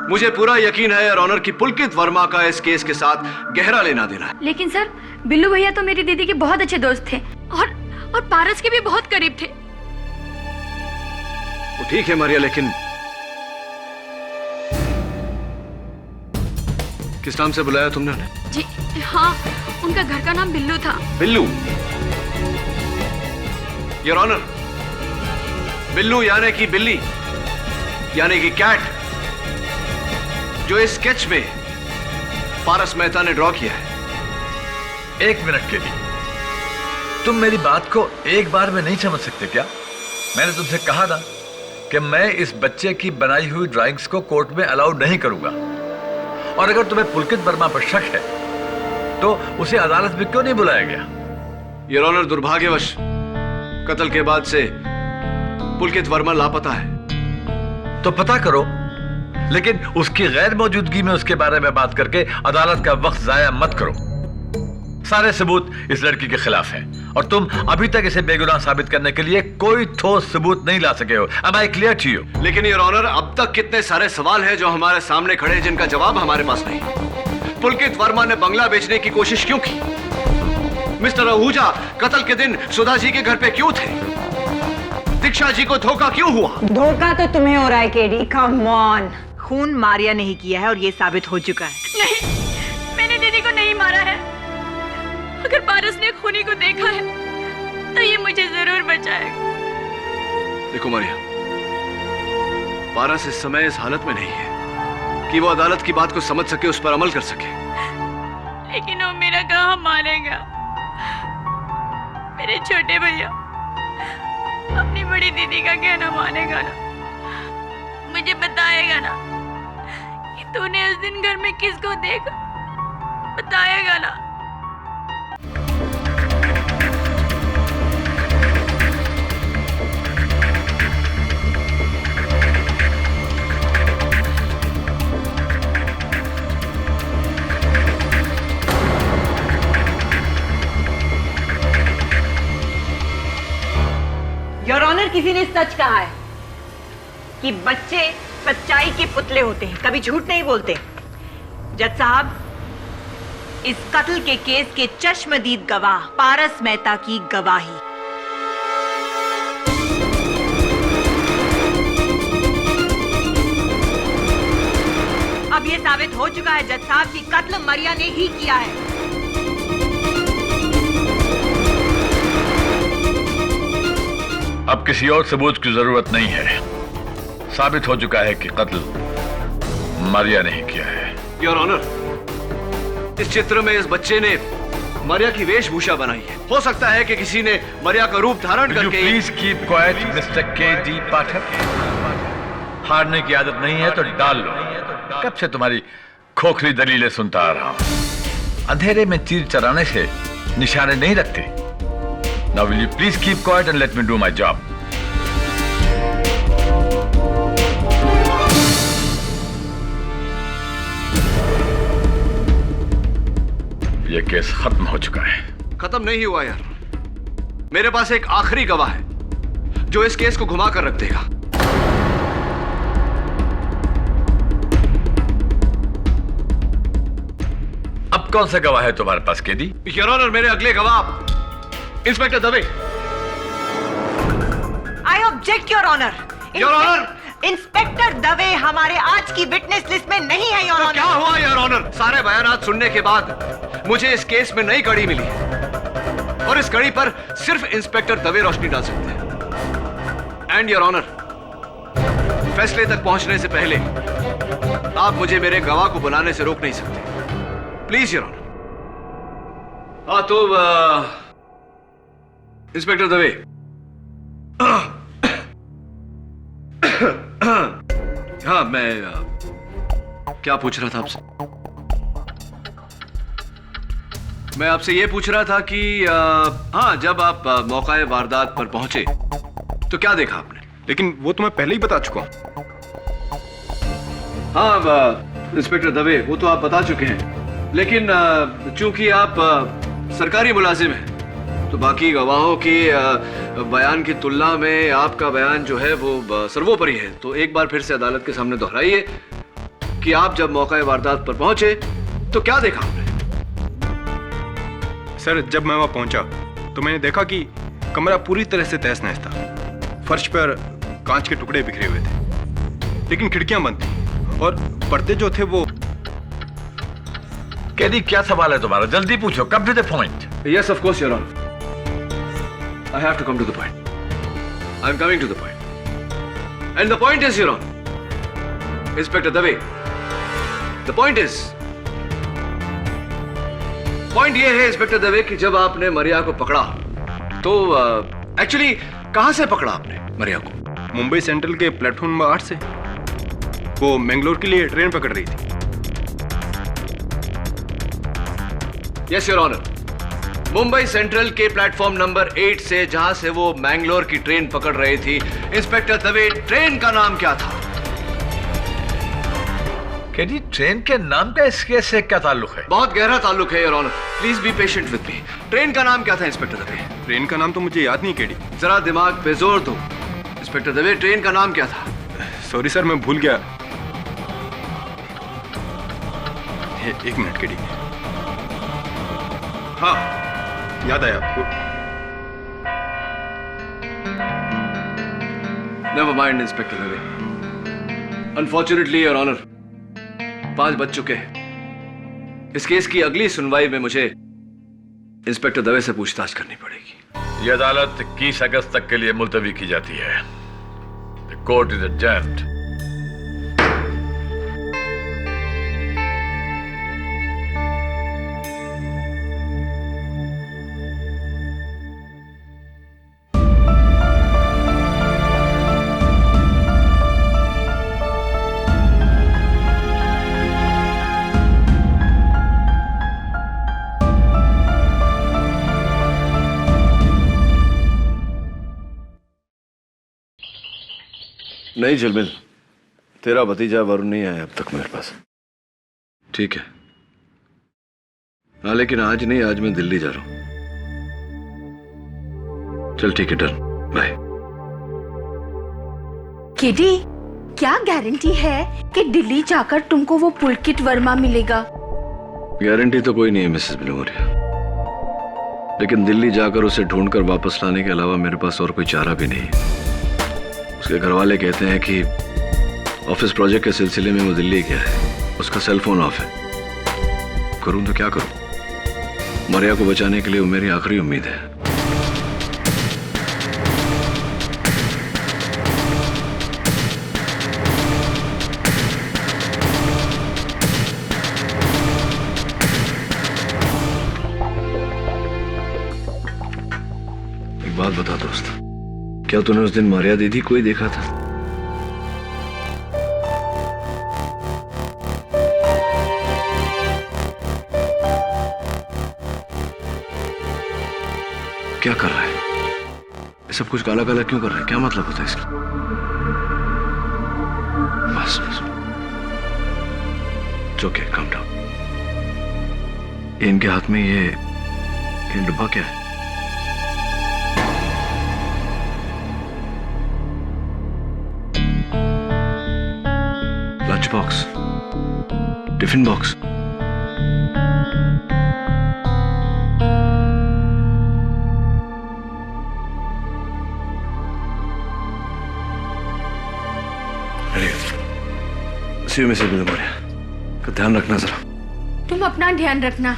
मुझे पूरा यकीन है योर ऑनर कि पुलकित वर्मा का इस केस के साथ गहरा लेना देना है। लेकिन सर, बिल्लू भैया तो मेरी दीदी के बहुत अच्छे दोस्त थे और पारस के भी बहुत करीब थे। वो ठीक है मारिया, लेकिन किस नाम से बुलाया तुमने उन्हें? जी हाँ, उनका घर का नाम बिल्लू था। बिल्लू? योर ऑनर, बिल्लू यानी कि बिल्ली, यानी कि कैट, जो इस स्केच में पारस मेहता ने ड्रॉ किया है। एक मिनट के लिए तुम मेरी बात को एक बार में नहीं समझ सकते क्या? मैंने तुमसे कहा था कि मैं इस बच्चे की बनाई हुई ड्राइंग्स को कोर्ट में अलाउड नहीं करूंगा, और अगर तुम्हें पुलकित वर्मा पर शक है तो उसे अदालत में क्यों नहीं बुलाया गया? योर ऑनर, दुर्भाग्यवश कत्ल के बाद से पुलकित वर्मा लापता है। तो पता करो, लेकिन उसकी गैर मौजूदगी में उसके बारे में बात करके अदालत का वक्त जाया मत करो। सारे सबूत इस लड़की के खिलाफ हैं और तुम अभी तक इसे बेगुनाह साबित करने के लिए कोई ठोस सबूत नहीं ला सके हो। Am I clear to you? लेकिन योर ऑनर, अब तक कितने सारे सवाल हैं जो हमारे सामने खड़े हैं जिनका जवाब हमारे पास नहीं। पुलकित वर्मा ने बंगला बेचने की कोशिश क्यों की? मिस्टर आहूजा कत्ल के दिन सुधा जी के घर पे क्यों थे? दीक्षा जी को धोखा क्यों हुआ? धोखा तो तुम्हें हो रहा है केडी, कम ऑन। खून मारिया नहीं किया है और ये साबित हो चुका है। नहीं, मैंने दीदी को नहीं मारा है। अगर पारस ने खूनी को देखा है तो ये मुझे जरूर बचाएगा। देखो मारिया, पारस इस समय इस हालत में नहीं है कि वो अदालत की बात को समझ सके, उस पर अमल कर सके। लेकिन वो मेरा कहाँ मानेगा? मेरे छोटे भैया अपनी बड़ी दीदी का कहना मानेगा ना? मुझे बताएगा ना कि तूने उस दिन घर में किसको देखा? बताएगा ना? योर ऑनर, किसी ने सच कहा है कि बच्चे सच्चाई के पुतले होते हैं, कभी झूठ नहीं बोलते। जज साहब, इस कत्ल के केस के चश्मदीद गवाह पारस मेहता की गवाही। अब यह साबित हो चुका है जज साहब कि कत्ल मारिया ने ही किया है। अब किसी और सबूत की जरूरत नहीं है। साबित हो चुका है कि कत्ल मारिया ने ही किया है। योर ऑनर, इस चित्र में इस बच्चे ने मारिया की वेशभूषा बनाई है। हो सकता है कि किसी ने मारिया का रूप धारण करके। Please keep quiet mister KD. Pathak. हारने की आदत नहीं है तो डाल लो। कब से तुम्हारी खोखली दलीलें सुनता आ रहा हूं। अंधेरे में तीर चलाने से निशाने नहीं रखते। Now will you please keep quiet and let me do my job. ये केस खत्म हो चुका है। खत्म नहीं हुआ यार। मेरे पास एक आखिरी गवाह है जो इस केस को घुमा कर रख देगा। अब कौन सा गवाह है तुम्हारे पास केदी? योर ऑनर, मेरे अगले गवाह inspector Dave. I object your honour. Your honour, inspector Dave हमारे आज की विटनेस लिस्ट में नहीं है योर ऑनर। क्या हुआ योर ऑनर? सारे बयानात सुनने के बाद मुझे इस केस में नई कड़ी मिली है और इस कड़ी पर सिर्फ इंस्पेक्टर दवे रोशनी डाल सकते हैं। एंड योर ऑनर, फैसले तक पहुंचने से पहले आप मुझे मेरे गवाह को बुलाने से रोक नहीं सकते। Please your honour. हाँ तो इंस्पेक्टर दवे, हाँ मैं क्या पूछ रहा था आपसे? मैं आपसे ये पूछ रहा था कि हाँ, जब आप मौका वारदात पर पहुंचे तो क्या देखा आपने? लेकिन वो तो मैं पहले ही बता चुका हूं। हाँ इंस्पेक्टर दवे, वो तो आप बता चुके हैं, लेकिन चूंकि आप सरकारी मुलाजिम हैं तो बाकी गवाहों के बयान की तुलना में आपका बयान जो है वो सर्वोपरि है। तो एक बार फिर से अदालत के सामने दोहराइए कि आप जब मौका वारदात पर पहुंचे तो क्या देखा आपने? सर, जब मैं वहां पहुंचा तो मैंने देखा कि कमरा पूरी तरह से तहस नहस था। फर्श पर कांच के टुकड़े बिखरे हुए थे, लेकिन खिड़कियां बंद थी और पर्दे जो थे वो। केदी, क्या सवाल है तुम्हारा? जल्दी पूछो, come to the point. Yes, of course, Your Honor. I have to come to the point. I'm coming to the point. And the point is, Your Honor, Inspector Dave, the point is, point ये है inspector Dave कि जब आपने मरिया को पकड़ा तो actually कहां से पकड़ा आपने मरिया को? मुंबई सेंट्रल के प्लेटफॉर्म नंबर 8 से। वो मैंगलोर के लिए ट्रेन पकड़ रही थी। Yes your honour, Mumbai central के प्लेटफॉर्म नंबर 8 से, जहां से वो मैंगलोर की ट्रेन पकड़ रही थी। इंस्पेक्टर दवे, ट्रेन का नाम क्या था? केदी, ट्रेन के नाम का इस केस से क्या ताल्लुक है? बहुत गहरा ताल्लुक है your honour, please be patient with me. Train का नाम क्या था इंस्पेक्टर दवे? ट्रेन का नाम तो मुझे याद नहीं केडी। जरा दिमाग पे जोर दो इंस्पेक्टर दवे, ट्रेन का नाम क्या था? सॉरी सर, मैं भूल गया। एक मिनट केडी। हाँ, याद आया आपको। Never mind inspector Dave, unfortunately your honour 5 बज चुके हैं। इस केस की अगली सुनवाई में मुझे इंस्पेक्टर दवे से पूछताछ करनी पड़ेगी। यह अदालत 21 अगस्त तक के लिए मुलतवी की जाती है। The court is adjourned. नहीं झलमिल, तेरा भतीजा वरुण नहीं आया अब तक मेरे पास। ठीक है, हाँ लेकिन आज नहीं, आज मैं दिल्ली जा रहा हूं। चल ठीक है, डन, बाय। केडी, क्या गारंटी है कि दिल्ली जाकर तुमको वो पुलकित वर्मा मिलेगा? गारंटी तो कोई नहीं है मिसेस बिलोमोरिया, लेकिन दिल्ली जाकर उसे ढूंढकर वापस लाने के अलावा मेरे पास और कोई चारा भी नहीं है। उसके घर वाले कहते हैं कि ऑफिस प्रोजेक्ट के सिलसिले में वो दिल्ली गया है, उसका सेल फोन ऑफ है। करूं तो क्या करूं? मरिया को बचाने के लिए वो मेरी आखिरी उम्मीद है। एक बात बता दोस्त, क्या तूने उस दिन मारिया दीदी को ही देखा था? क्या कर रहा है? ये सब कुछ काला काला क्यों कर रहा है? क्या मतलब होता है इसका? बस बस, ओके, काम डाउन। इनके हाथ में ये डब्बा क्या है? Lunch box, tiffin box. Mrs Bilimoria का ध्यान रखना जरा। तुम अपना ध्यान रखना।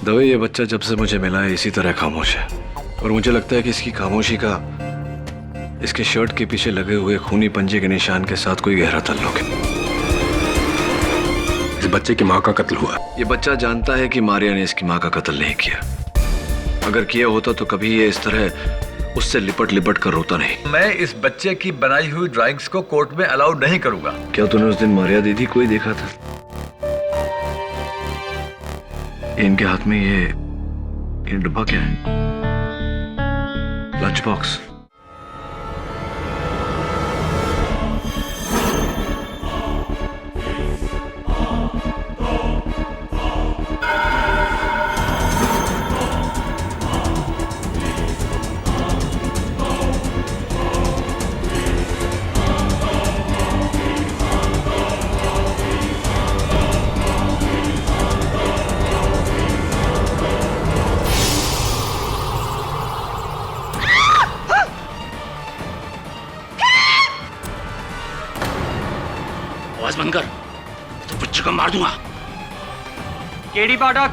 दवे, ये बच्चा जब से मुझे मिला है इसी तरह खामोश है, और मुझे लगता है कि इसकी खामोशी का इसके शर्ट के पीछे लगे हुए खूनी पंजे के निशान के साथ कोई गहरा ताल्लुक है। इस बच्चे की माँ का कत्ल हुआ। ये बच्चा जानता है कि मारिया ने इसकी माँ का कत्ल नहीं किया। अगर किया होता तो कभी ये इस तरह उससे लिपट लिपट कर रोता नहीं। मैं इस बच्चे की बनाई हुई ड्राइंग्स को कोर्ट में अलाउ नहीं करूंगा। क्या तूने उस दिन मारिया दीदी को ही देखा था? इनके हाथ में ये डब्बा क्या है? Lunch box. आवाज बंद कर, तो बच्चे को मार दूंगा। केडी पाठक,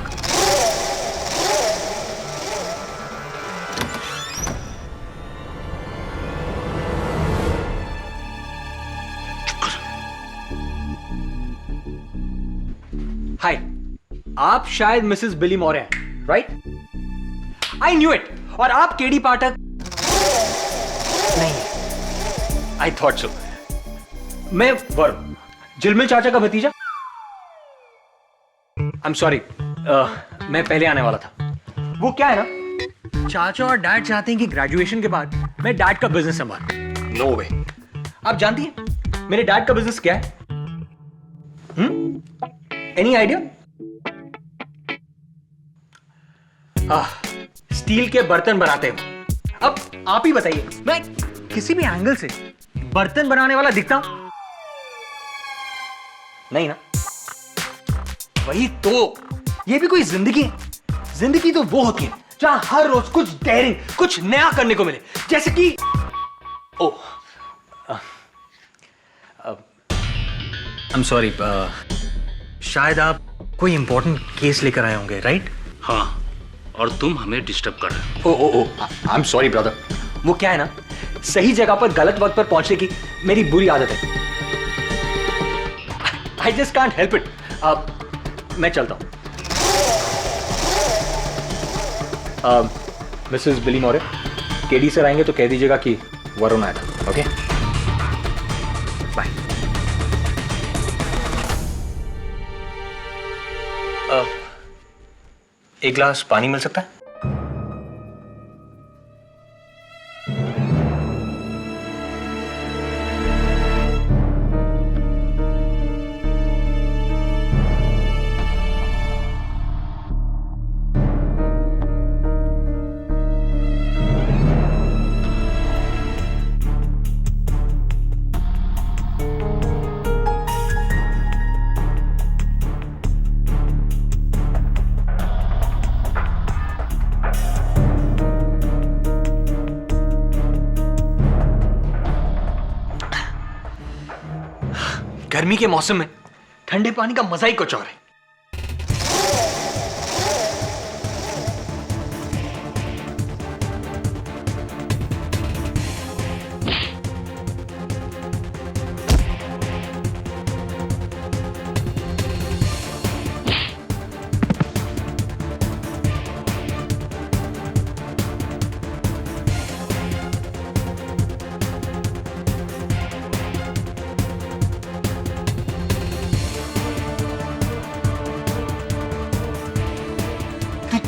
हाय, आप शायद मिसेस बिली मौर्य हैं, राइट? I knew it. और आप केडी पाठक नहीं? I thought so. मैं वरुण, जिलमिल चाचा का भतीजा। आई एम सॉरी, मैं पहले आने वाला था। वो क्या है ना, चाचा और डैड चाहते हैं कि ग्रेजुएशन के बाद मैं डैड का बिजनेस संभालूं। नो वे। आप जानती हैं मेरे डैड का बिजनेस क्या है? Any idea? स्टील के बर्तन बनाते हैं। अब आप ही बताइए, मैं किसी भी एंगल से बर्तन बनाने वाला दिखता हूं? नहीं ना? वही तो, ये भी कोई जिंदगी है? जिंदगी तो वो होती है जहां हर रोज कुछ डेयरिंग, कुछ नया करने को मिले। जैसे कि आई एम सॉरी, शायद आप कोई इंपॉर्टेंट केस लेकर आए होंगे, राइट? हाँ, और तुम हमें डिस्टर्ब कर रहे हो। ओ आई एम सॉरी ब्रदर। वो क्या है ना, सही जगह पर गलत वक्त पर पहुंचने की मेरी बुरी आदत है। I just can't help it. मैं चलता हूं। मिसेस बिली मौर्य, केडी सर आएंगे तो कह दीजिएगा कि वरुण आया था। Okay, bye. एक गिलास पानी मिल सकता है? गर्मी के मौसम में ठंडे पानी का मजा ही कुछ और है।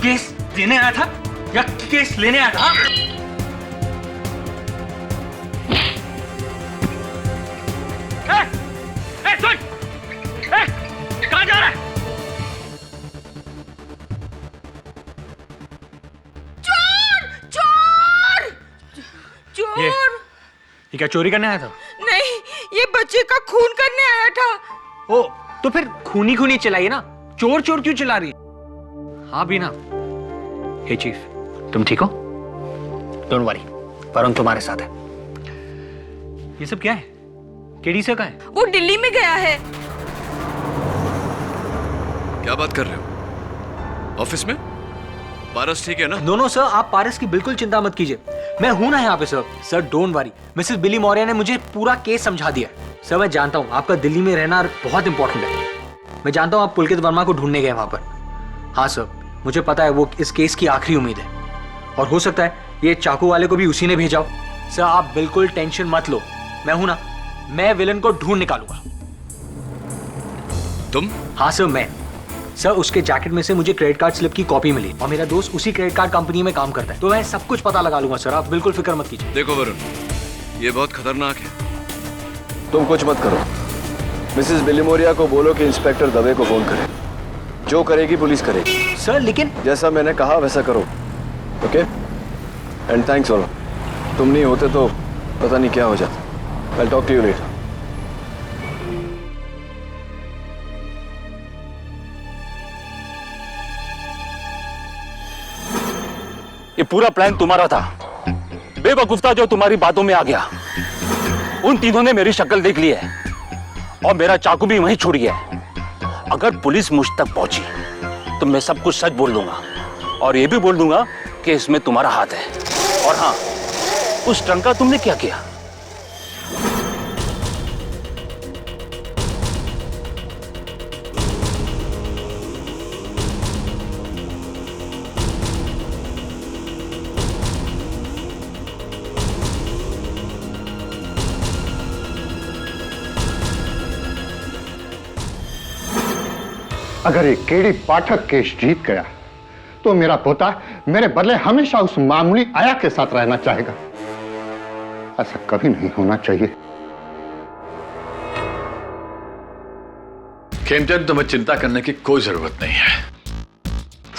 केस देने आया था या केस लेने आया था? सुन! कहां जा रहा है? चोर! चोर! चोर! ये क्या चोरी करने आया था? नहीं, ये बच्चे का खून करने आया था। ओ, तो फिर खूनी खूनी चलाइए ना, चोर चोर क्यों चला रही है? हाँ भी ना। हे चीफ, तुम ठीक हो? डोंट वरी, वरुण तुम्हारे साथ है। ये सब क्या है? केडी से कहाँ है? वो दिल्ली में गया है। क्या बात कर रहे हो? ऑफिस में? पारस ठीक है ना? नो सर, आप पारस की बिल्कुल चिंता मत कीजिए, मैं हूं ना यहाँ पे sir. Sir don't worry, Mrs बिली मौर्य ने मुझे पूरा केस समझा दिया है। सर मैं जानता हूँ आपका दिल्ली में रहना बहुत इंपॉर्टेंट है। मैं जानता हूँ आप पुलकित वर्मा को ढूंढने गए वहां पर। हाँ सर, मुझे पता है वो इस केस की आखिरी उम्मीद है, और हो सकता है ये चाकू वाले को भी उसी ने भेजा हो। सर आप बिल्कुल टेंशन मत लो, मैं हूं ना, मैं विलन को ढूंढ निकालूंगा। तुम? हाँ सर मैं। सर उसके जैकेट में से मुझे क्रेडिट कार्ड स्लिप की कॉपी मिली, और मेरा दोस्त उसी क्रेडिट कार्ड कंपनी में काम करता है, तो मैं सब कुछ पता लगा लूंगा सर, आप बिल्कुल फिक्र मत कीजिए। देखो वरुण, ये बहुत खतरनाक है। तुम कुछ मत करो, मिसेस बिलीमोरिया को बोलो कि इंस्पेक्टर दवे को फोन करे, जो करेगी पुलिस करेगी। सर लेकिन जैसा मैंने कहा वैसा करो, ओके? एंड थैंक्स वरुण, तुम नहीं होते तो पता नहीं क्या हो जाता। I'll talk to you later. ये पूरा प्लान तुम्हारा था, बेवकूफ था जो तुम्हारी बातों में आ गया। उन तीनों ने मेरी शक्ल देख ली है और मेरा चाकू भी वहीं छूट गया है। अगर पुलिस मुझ तक पहुंची तो मैं सब कुछ सच बोल दूंगा, और ये भी बोल दूंगा कि इसमें तुम्हारा हाथ है। और हाँ, उस ट्रंक का तुमने क्या किया? अगर ये केडी पाठक केस जीत गया तो मेरा पोता मेरे बदले हमेशा उस मामूली आया के साथ रहना चाहेगा। ऐसा कभी नहीं होना चाहिए। खेमचंद, तुम्हें चिंता करने की कोई जरूरत नहीं है।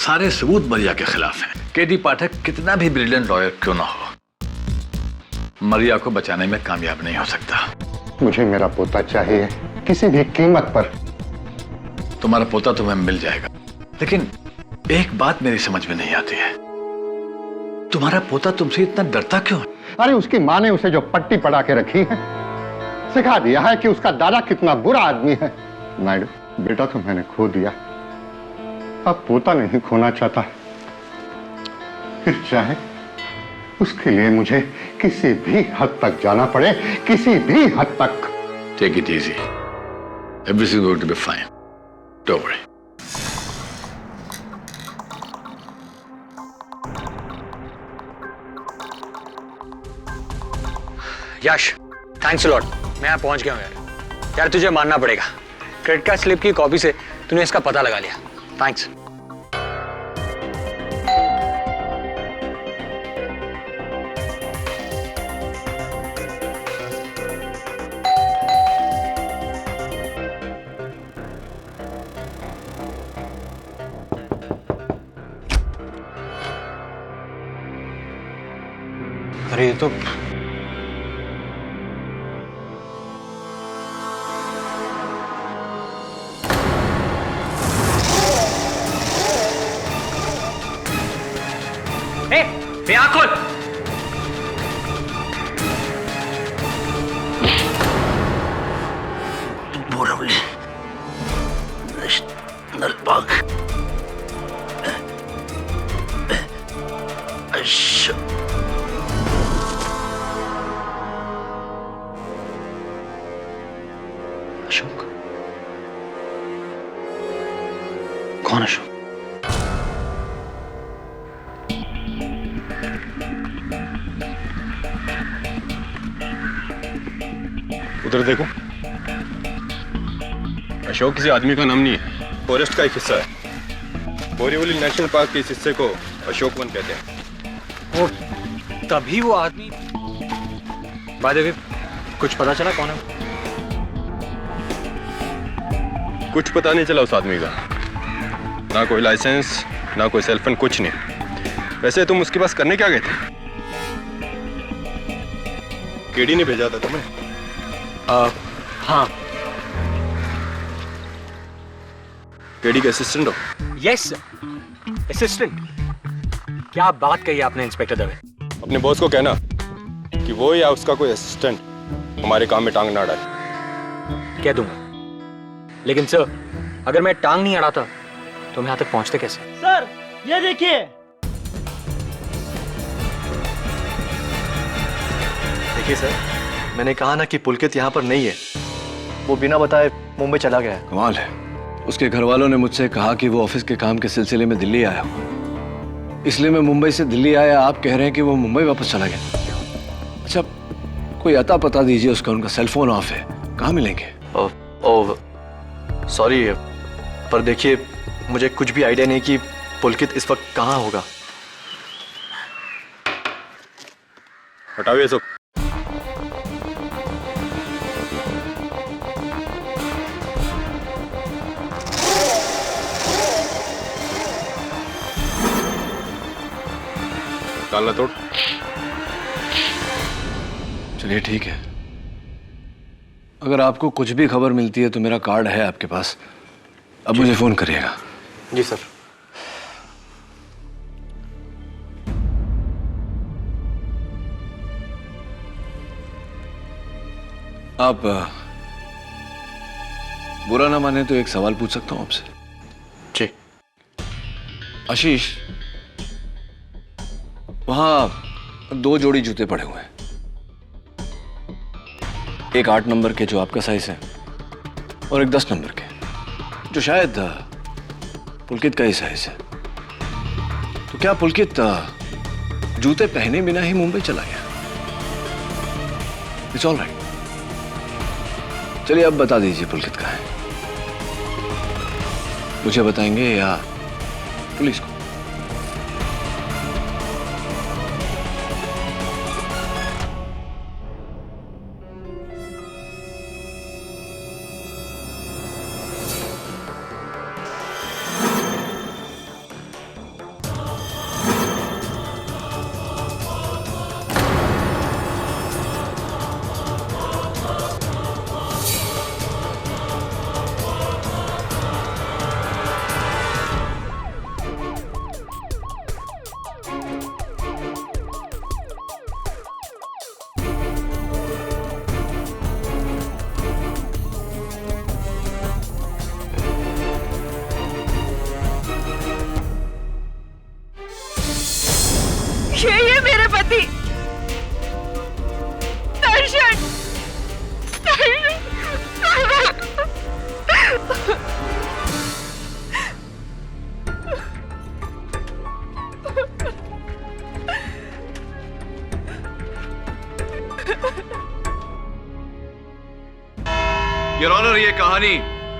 सारे सबूत मरिया के खिलाफ हैं। केडी पाठक कितना भी ब्रिलियंट लॉयर क्यों ना हो, मरिया को बचाने में कामयाब नहीं हो सकता। मुझे मेरा पोता चाहिए, किसी भी कीमत पर। तुम्हारा पोता तुम्हें मिल जाएगा, लेकिन एक बात मेरी समझ में नहीं आती है, तुम्हारा पोता तुमसे इतना डरता क्यों है? अरे उसकी माँ ने उसे जो पट्टी पड़ा के रखी है, सिखा दिया है कि उसका दादा कितना बुरा आदमी है। नायडू, बेटा तो मैंने खो दिया, अब पोता नहीं खोना चाहता। फिर चाहे उसके लिए मुझे किसी भी हद तक जाना पड़े, किसी भी हद तक। Take it easy. Everything is going to be fine. Don't worry. Yash, thanks a lot, मैं यहाँ पहुंच गया हूँ यार। यार तुझे मानना पड़ेगा, क्रेडिट कार्ड स्लिप की कॉपी से तूने इसका पता लगा लिया। थैंक्स। अरे ये तो आँख खोल। अशोक? कौन अशोक? उधर देखो। अशोक किसी आदमी का नाम नहीं है, फॉरेस्ट का एक हिस्सा है। बोरीवली नेशनल पार्क के इस हिस्से को अशोक वन कहते हैं। वो तभी वो आदमी। बाय द वे, कुछ पता चला कौन है? कुछ पता नहीं चला उस आदमी का, ना कोई लाइसेंस, ना कोई सेल फोन, कुछ नहीं। वैसे तुम उसके पास करने क्या गए थे? केडी ने भेजा था तुम्हें? हाँ। केडी के असिस्टेंट हो? Yes, assistant. क्या बात कही आपने इंस्पेक्टर दवे? अपने बॉस को कहना कि वो या उसका कोई असिस्टेंट हमारे काम में टांग ना डाले। कह दूंगा, लेकिन सर अगर मैं टांग नहीं अड़ाता तो हम यहाँ तक पहुंचते कैसे? सर ये देखिए। देखिए सर, मैंने कहा ना कि पुलकित यहाँ पर नहीं है। वो बिना बताए मुंबई चला गया है। कमाल है, उसके घर वालों ने मुझसे कहा कि वो ऑफिस के काम के सिलसिले में दिल्ली आया हुआ, इसलिए मैं मुंबई से दिल्ली आया। आप कह रहे हैं कि वो मुंबई वापस चला गया। अच्छा, कोई अता पता दीजिए उसका। उनका सेल फोन ऑफ है, कहाँ मिलेंगे? सॉरी, पर देखिए मुझे कुछ भी आइडिया नहीं कि पुलकित इस वक्त कहाँ होगा। हटाओ ये सब। ताला तोड़। चलिए ठीक है, अगर आपको कुछ भी खबर मिलती है तो मेरा कार्ड है आपके पास, अब मुझे फोन करिएगा। जी सर। आप बुरा ना माने तो एक सवाल पूछ सकता हूं आपसे? जी। आशीष, वहां 2 जोड़ी जूते पड़े हुए हैं, एक 8 नंबर के जो आपका साइज है और एक 10 नंबर के जो शायद पुलकित का ही साइज है। तो क्या पुलकित जूते पहने बिना ही मुंबई चला गया? It's all right. चलिए अब बता दीजिए पुलकित कहाँ है। मुझे बताएंगे या पुलिस को? ये मेरे पति दर्शन। योर ऑनर, ये कहानी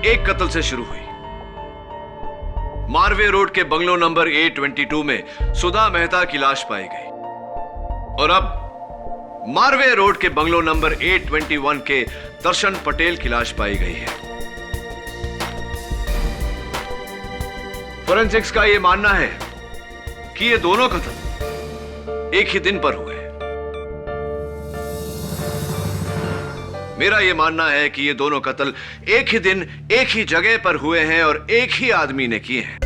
एक कत्ल से शुरू हुई। मारवे रोड के बंगलो नंबर A22 में सुधा मेहता की लाश पाई गई और अब मारवे रोड के बंगलो नंबर A21 के दर्शन पटेल की लाश पाई गई है। फोरेंसिक्स का यह मानना है कि ये दोनों कत्ल एक ही दिन पर हुए। मेरा यह मानना है कि ये दोनों कत्ल एक ही दिन एक ही जगह पर हुए हैं और एक ही आदमी ने किए हैं।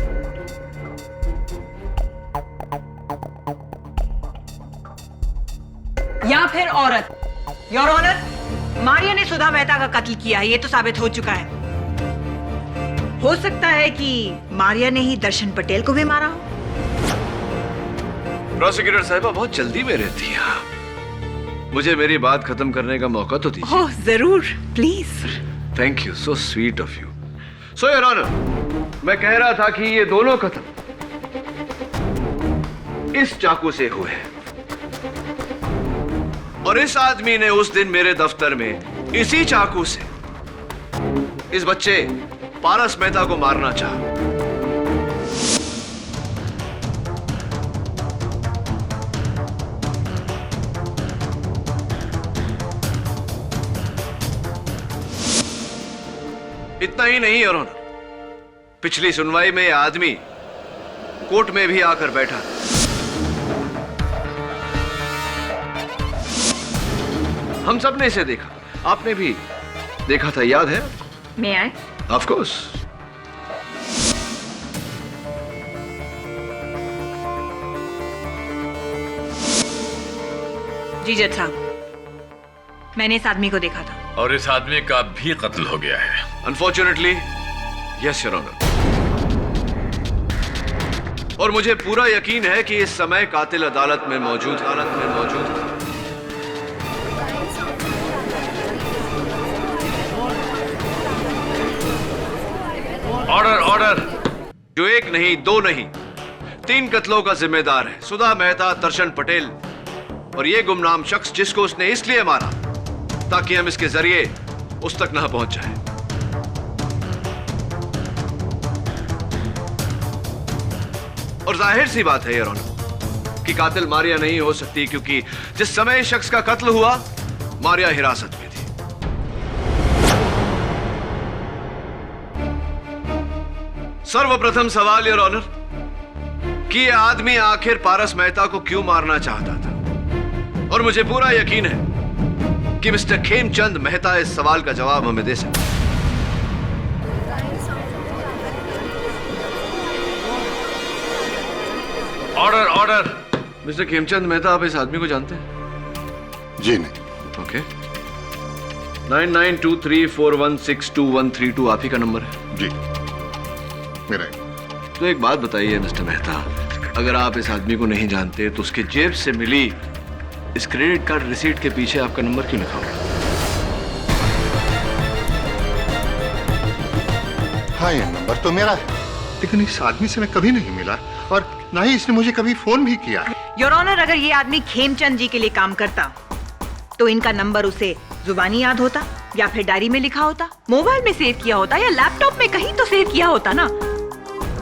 या फिर औरत। योर ऑनर, मारिया ने सुधा मेहता का कत्ल किया है, ये तो साबित हो चुका है। हो सकता है कि मारिया ने ही दर्शन पटेल को भी मारा हो। प्रोसिक्यूटर साहिबा बहुत जल्दी में रहती है, मुझे मेरी बात खत्म करने का मौका तो दीजिए। ओह जरूर, please. Thank you, so sweet of you. So your honour, मैं कह रहा था कि ये दोनों कत्ल इस चाकू से हुए हैं और इस आदमी ने उस दिन मेरे दफ्तर में इसी चाकू से इस बच्चे पारस मेहता को मारना चाहा। इतना ही नहीं योर ऑनर, पिछली सुनवाई में यह आदमी कोर्ट में भी आकर बैठा। हम सब ने इसे देखा, आपने भी देखा था, याद है? मैं आए? Of course. जी जज साहब, मैंने इस आदमी को देखा था। और इस आदमी का भी कत्ल हो गया है। Unfortunately yes your honour. और मुझे पूरा यकीन है कि इस समय कातिल अदालत में मौजूद है। Order, order. जो एक नहीं, दो नहीं, 3 कत्लों का जिम्मेदार है सुधा मेहता, दर्शन पटेल और ये गुमनाम शख्स जिसको उसने इसलिए मारा ताकि हम इसके जरिए उस तक ना पहुंच जाए। और जाहिर सी बात है योर ऑनर कि कातिल मारिया नहीं हो सकती, क्योंकि जिस समय इस शख्स का कत्ल हुआ मारिया हिरासत में थी। सर्वप्रथम सवाल योर ऑनर कि यह आदमी आखिर पारस मेहता को क्यों मारना चाहता था, और मुझे पूरा यकीन है कि मिस्टर खेमचंद मेहता इस सवाल का जवाब हमें दे सकते हैं। Order, order. Mister Khemchand Mehta, आप इस आदमी को जानते हैं? जी नहीं। ओके। 9923416213 आप ही का नंबर है? जी मेरा। तो एक बात बताइए मिस्टर मेहता, अगर आप इस आदमी को नहीं जानते तो उसके जेब से मिली इस क्रेडिट कार्ड रिसीट के पीछे आपका नंबर क्यों लिखा हुआ? हाँ, ये नंबर तो मेरा है, लेकिन इस आदमी से मैं कभी नहीं मिला और ना ही इसने मुझे कभी फोन भी किया। योर ऑनर, अगर ये आदमी खेमचंद जी के लिए काम करता तो इनका नंबर उसे जुबानी याद होता या फिर डायरी में लिखा होता, मोबाइल में सेव किया होता या लैपटॉप में कहीं तो सेव किया होता ना।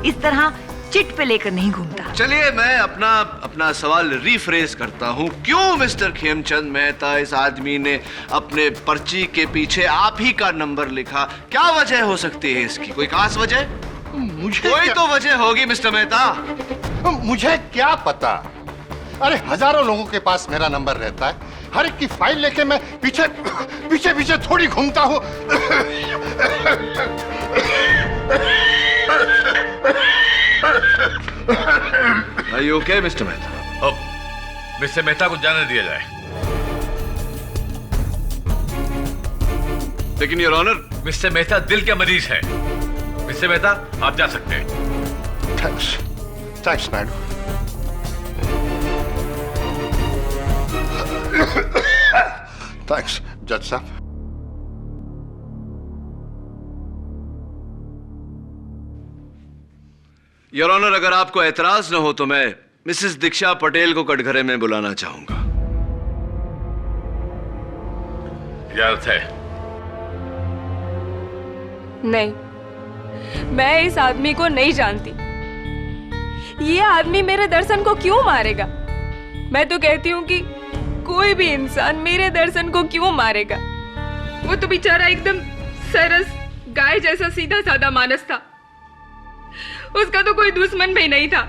इस तरह चिट पे लेकर नहीं घूमता। चलिए मैं अपना सवाल रीफ्रेज करता हूँ। क्यों मिस्टर खेमचंद मेहता इस आदमी ने अपने पर्ची के पीछे आप ही का नंबर लिखा? क्या वजह हो सकती है इसकी? कोई खास वजह? मुझे कोई तो वजह होगी मिस्टर मेहता। मुझे क्या पता? अरे हजारों लोगों के पास मेरा नंबर रहता है, हर एक की फाइल लेके मैं पीछे पीछे पीछे थोड़ी घूमता हूँ। Are you okay, mister Mehta? अब मिस्टर मेहता को जाने दिया जाए। लेकिन योर ऑनर, मिस्टर मेहता दिल के मरीज हैं। मिस्टर मेहता, आप जा सकते हैं। Thanks madam. थैंक्स जज साहब। योर ऑनर, अगर आपको एतराज न हो तो मैं मिसेस दीक्षा पटेल को कटघरे में बुलाना चाहूंगा। इजाजत है? नहीं, मैं इस आदमी को नहीं जानती। ये आदमी मेरे दर्शन को क्यों मारेगा? मैं तो कहती हूँ कि कोई भी इंसान मेरे दर्शन को क्यों मारेगा? वो तो बेचारा एकदम सरस गाय जैसा सीधा साधा मानस था, उसका तो कोई दुश्मन भी नहीं था।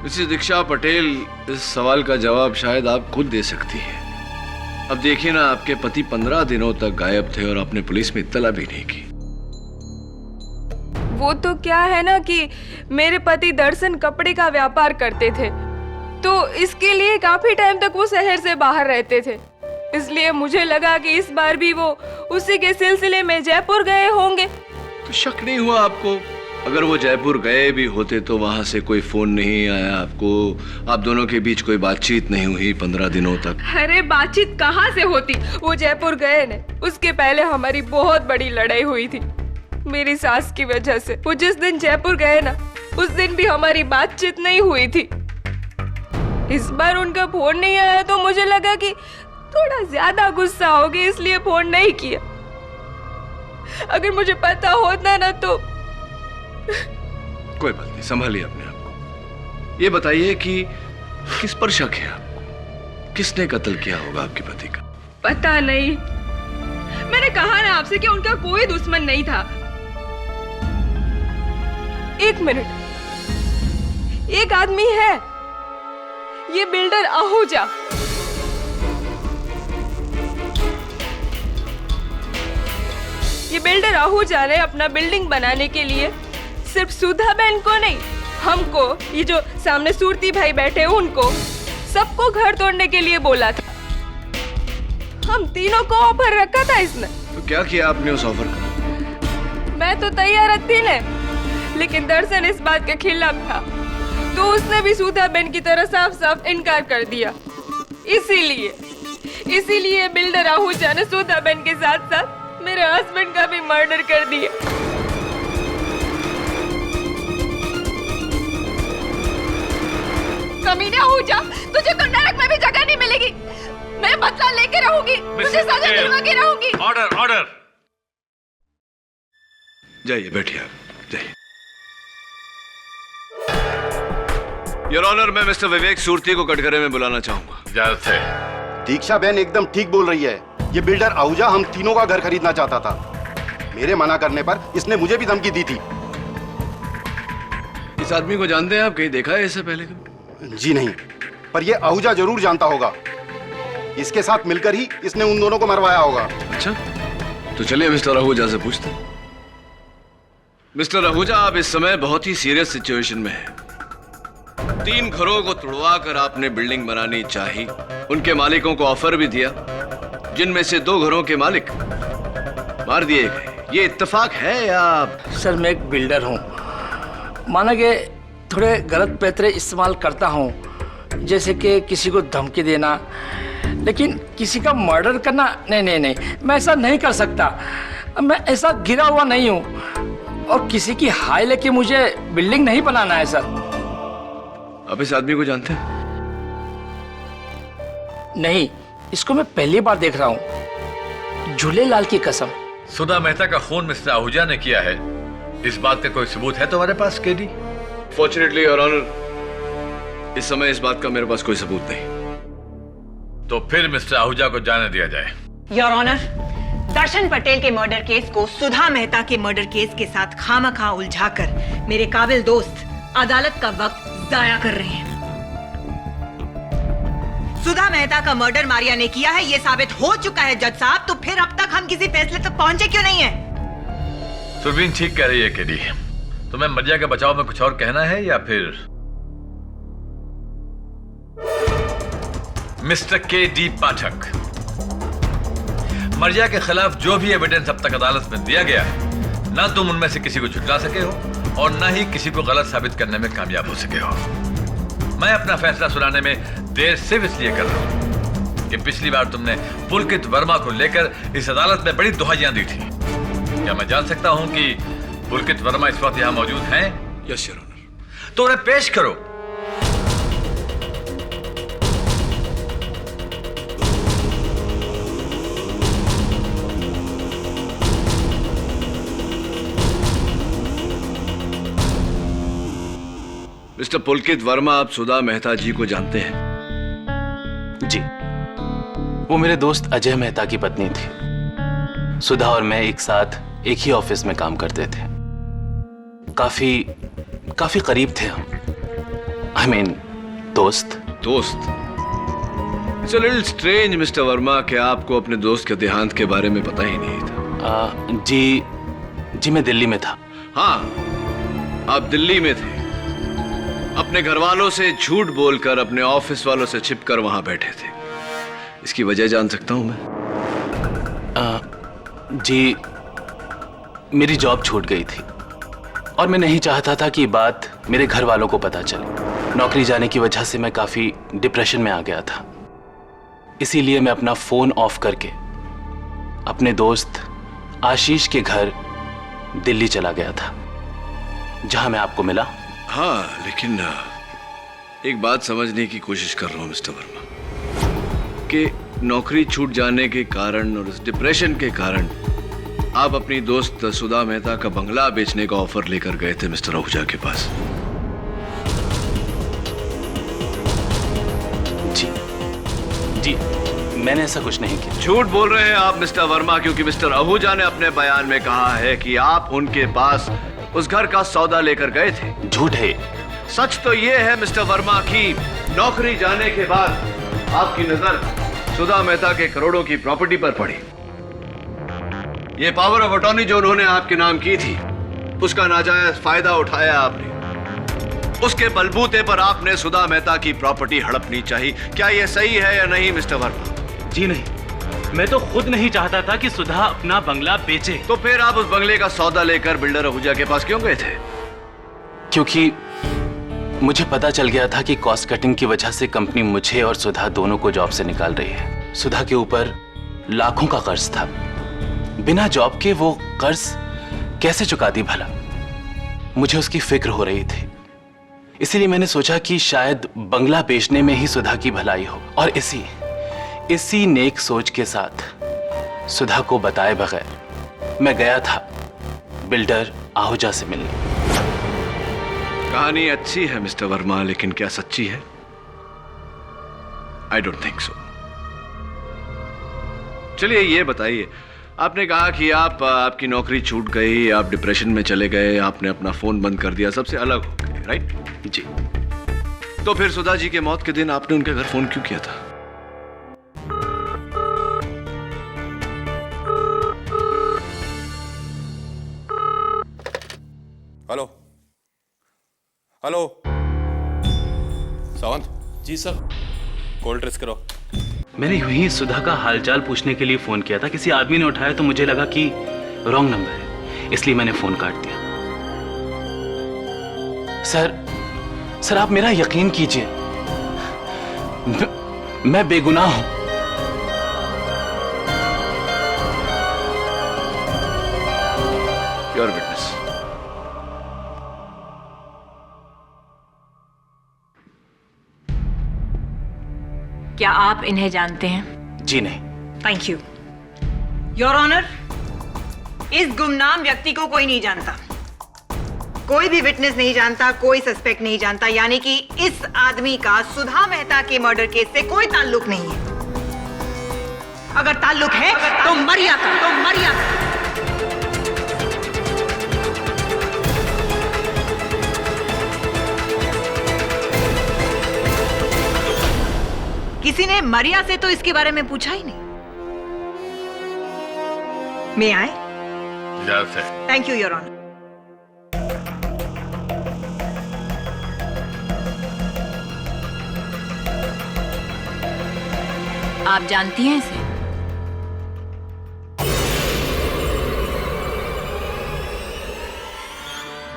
मिसेस दीक्षा पटेल, इस सवाल का जवाब शायद आप खुद दे सकती हैं। अब देखिए ना, आपके पति 15 दिनों तक गायब थे और आपने पुलिस में इत्तला भी नहीं की। वो तो क्या है ना कि मेरे पति दर्शन कपड़े का व्यापार करते थे, तो इसके लिए काफी टाइम तक वो शहर से बाहर रहते थे, इसलिए मुझे लगा कि इस बार भी वो उसी के सिलसिले में जयपुर गए होंगे। तो शक नहीं हुआ आपको अगर वो जयपुर गए भी होते तो वहां से कोई फोन नहीं आया आपको? आप दोनों के बीच कोई बातचीत नहीं हुई 15 दिनों तक? अरे बातचीत कहाँ से होती, वो जयपुर गए न, उसके पहले हमारी बहुत बड़ी लड़ाई हुई थी मेरी सास की वजह से। वो जिस दिन जयपुर गए ना, उस दिन भी हमारी बातचीत नहीं हुई थी। इस बार उनका फोन नहीं आया तो मुझे लगा कि थोड़ा ज्यादा गुस्सा हो गया, इसलिए फोन नहीं किया। अगर मुझे पता होता ना तो। कोई बात नहीं, संभालिए अपने आप को। ये बताइए कि किस पर शक है आपको? किसने कत्ल किया होगा आपके पति का? पता नहीं, मैंने कहा ना आपसे कि उनका कोई दुश्मन नहीं था। एक मिनट, एक आदमी है, ये बिल्डर आहूजा। ये बिल्डर आहूजा ने अपना बिल्डिंग बनाने के लिए सिर्फ सुधा बहन को नहीं, हमको, ये जो सामने सूरती भाई बैठे हैं उनको, सबको घर तोड़ने के लिए बोला था। हम तीनों को ऑफर रखा था इसने। तो क्या किया आपने उस ऑफर का? मैं तो तैयार थी न, लेकिन दर्शन इस बात के खिलाफ था, तो उसने भी सुधा बहन की तरह साफ साफ इनकार कर दिया। इसीलिए बिल्डर आहूजा ने सुधा बहन के साथ साथ मेरे हस्बैंड का भी मर्डर कर दिया। कमीने आहूजा, तुझे तो नरक में भी जगह नहीं मिलेगी। मैं बदला लेके रहूंगी, तुझे सजा दिलवा के रहूंगी। Order, order. जाइए, बैठिए आप, जाइए। योर ऑनर, मैं मिस्टर विवेक सूरती को कटघरे में बुलाना चाहूंगा। इजाजत है। दीक्षा बहन एकदम ठीक बोल रही है। ये बिल्डर आहूजा हम तीनों का घर खरीदना चाहता था। मेरे मना करने पर इसने मुझे भी धमकी दी थी। इस आदमी को जानते हैं आप? कहीं देखा है इससे पहले कभी? जी नहीं, पर ये आहूजा जरूर जानता होगा। इसके साथ मिलकर ही इसने उन दोनों को मरवाया होगा। अच्छा, तो चलिए मिस्टर आहूजा से पूछते हैं। मिस्टर आहूजा, आप इस समय बहुत ही सीरियस सिचुएशन में हैं। 3 घरों को तुड़वा कर आपने बिल्डिंग बनानी चाहिए। उनके मालिकों को ऑफर भी दिया, जिनमें से 2 घरों के मालिक मार दिए गए। ये इत्तेफाक है या? सर, मैं एक बिल्डर हूँ, माना कि थोड़े गलत पैतरे इस्तेमाल करता हूँ, जैसे कि किसी को धमकी देना, लेकिन किसी का मर्डर करना नहीं, मैं ऐसा नहीं कर सकता। मैं ऐसा गिरा हुआ नहीं हूँ, और किसी की हाय लेके मुझे बिल्डिंग नहीं बनाना है सर। आप इस आदमी को जानते हैं? नहीं, इसको मैं पहली बार देख रहा हूँ, झूलेलाल की कसम। सुधा मेहता का खून मिस्टर आहूजा ने किया है, इस बात का कोई सबूत है तुम्हारे पास केडी? फॉर्चुनेटली योर ऑनर, इस समय इस बात का मेरे पास कोई सबूत नहीं। तो फिर मिस्टर आहूजा को जाने दिया जाए। योर ऑनर, दर्शन पटेल के मर्डर केस को सुधा मेहता के मर्डर केस के साथ खामखा उलझाकर मेरे काबिल दोस्त अदालत का वक्त जाया कर रहे हैं। सुधा मेहता का मर्डर मारिया ने किया है, यह साबित हो चुका है जज साहब। तो फिर अब तक हम किसी फैसले तक पहुंचे क्यों नहीं है? सुरवीन ठीक कह रही है केडी। तुम्हें मरिया के बचाव में कुछ और कहना है या फिर? मिस्टर के.डी. पाठक, मरिया के खिलाफ जो भी एविडेंस अब तक अदालत में दिया गया है, ना तुम उनमें से किसी को झुठला सके हो और ना ही किसी को गलत साबित करने में कामयाब हो सके हो। मैं अपना फैसला सुनाने में देर सिर्फ इसलिए कर रहा हूं कि पिछली बार तुमने पुलकित वर्मा को लेकर इस अदालत में बड़ी दुहाइयां दी थी। क्या मैं जान सकता हूं कि पुलकित वर्मा इस वक्त यहां मौजूद हैं? Yes your honour. तो उन्हें पेश करो। मिस्टर पुलकित वर्मा, आप सुधा मेहता जी को जानते हैं? जी, वो मेरे दोस्त अजय मेहता की पत्नी थी। सुधा और मैं एक साथ एक ही ऑफिस में काम करते थे। काफी करीब थे हम। I mean, दोस्त। It's a little strange, mister Verma, कि आपको अपने दोस्त के देहांत के बारे में पता ही नहीं था। जी मैं दिल्ली में था। हाँ, आप दिल्ली में थे। अपने घर वालों से झूठ बोलकर अपने ऑफिस वालों से छिपकर वहां बैठे थे। इसकी वजह जान सकता हूं मैं? जी, मेरी जॉब छूट गई थी, और मैं नहीं चाहता था कि बात मेरे घर वालों को पता चले। नौकरी जाने की वजह से मैं काफी डिप्रेशन में आ गया था। इसीलिए मैं अपना फोन ऑफ करके अपने दोस्त आशीष के घर दिल्ली चला गया था, जहां मैं आपको मिला। हाँ, लेकिन एक बात समझने की कोशिश कर रहा हूं मिस्टर वर्मा कि नौकरी छूट जाने के कारण और इस डिप्रेशन के कारण आप अपनी दोस्त सुधा मेहता का बंगला बेचने का ऑफर लेकर गए थे मिस्टर आहूजा के पास। जी, मैंने ऐसा कुछ नहीं किया। झूठ बोल रहे हैं आप मिस्टर वर्मा, क्योंकि मिस्टर आहूजा ने अपने बयान में कहा है कि आप उनके पास उस घर का सौदा लेकर गए थे। झूठ है। सच तो ये है मिस्टर वर्मा की नौकरी जाने के बाद आपकी नजर सुधा मेहता के करोड़ों की प्रॉपर्टी पर पड़ी। ये पावर ऑफ अटॉर्नी जो उन्होंने आपके नाम की थी, उसका नाजायज फायदा उठाया आपने। उसके बलबूते पर आपने सुधा मेहता की प्रॉपर्टी हड़पनी चाहिए। क्या यह सही है या नहीं मिस्टर वर्मा? जी नहीं, मैं तो खुद नहीं चाहता था कि सुधा अपना बंगला बेचे। तो फिर आप उस बंगले का सौदा लेकर बिल्डर आहूजा के पास क्यों गए थे? क्योंकि मुझे पता चल गया था कि कॉस्ट कटिंग की वजह से कंपनी मुझे और सुधा दोनों को जॉब से निकाल रही है। सुधा के ऊपर लाखों का कर्ज था। बिना जॉब के वो कर्ज कैसे चुका दी भला? मुझे उसकी फिक्र हो रही थी। इसीलिए मैंने सोचा कि शायद बंगला बेचने में ही सुधा की भलाई हो, और इसी नेक सोच के साथ सुधा को बताए बगैर मैं गया था बिल्डर आहूजा से मिलने। कहानी अच्छी है मिस्टर वर्मा, लेकिन क्या सच्ची है? I don't think so. चलिए ये बताइए, आपने कहा कि आपकी नौकरी छूट गई, आप डिप्रेशन में चले गए, आपने अपना फोन बंद कर दिया, सबसे अलग हो गए, राइट? जी। तो फिर सुधा जी के मौत के दिन आपने उनके घर फोन क्यों किया था? हेलो हेलो, सावंत जी सर। कॉल ट्रेस करो। मैंने यूं ही सुधा का हालचाल पूछने के लिए फोन किया था। किसी आदमी ने उठाया तो मुझे लगा कि रॉन्ग नंबर है, इसलिए मैंने फोन काट दिया। सर आप मेरा यकीन कीजिए, मैं बेगुनाह हूं। Your witness. क्या आप इन्हें जानते हैं? जी नहीं। Thank you your honour. इस गुमनाम व्यक्ति को कोई नहीं जानता, कोई भी विटनेस नहीं जानता, कोई सस्पेक्ट नहीं जानता, यानी कि इस आदमी का सुधा मेहता के मर्डर केस से कोई ताल्लुक नहीं है। अगर ताल्लुक है तो मरिया का। किसी ने मरिया से तो इसके बारे में पूछा ही नहीं। मैं आए? Thank you your honour. आप जानती हैं इसे?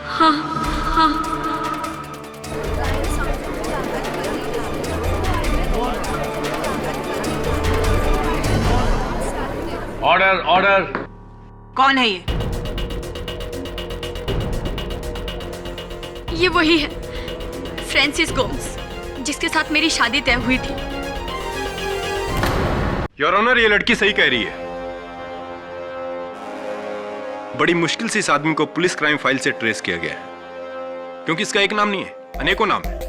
हाँ। ऑर्डर। कौन है ये वही है, फ्रांसिस गोम्स, जिसके साथ मेरी शादी तय हुई थी। योर ऑनर, ये लड़की सही कह रही है। बड़ी मुश्किल से इस आदमी को पुलिस क्राइम फाइल से ट्रेस किया गया है, क्योंकि इसका एक नाम नहीं है, अनेकों नाम है।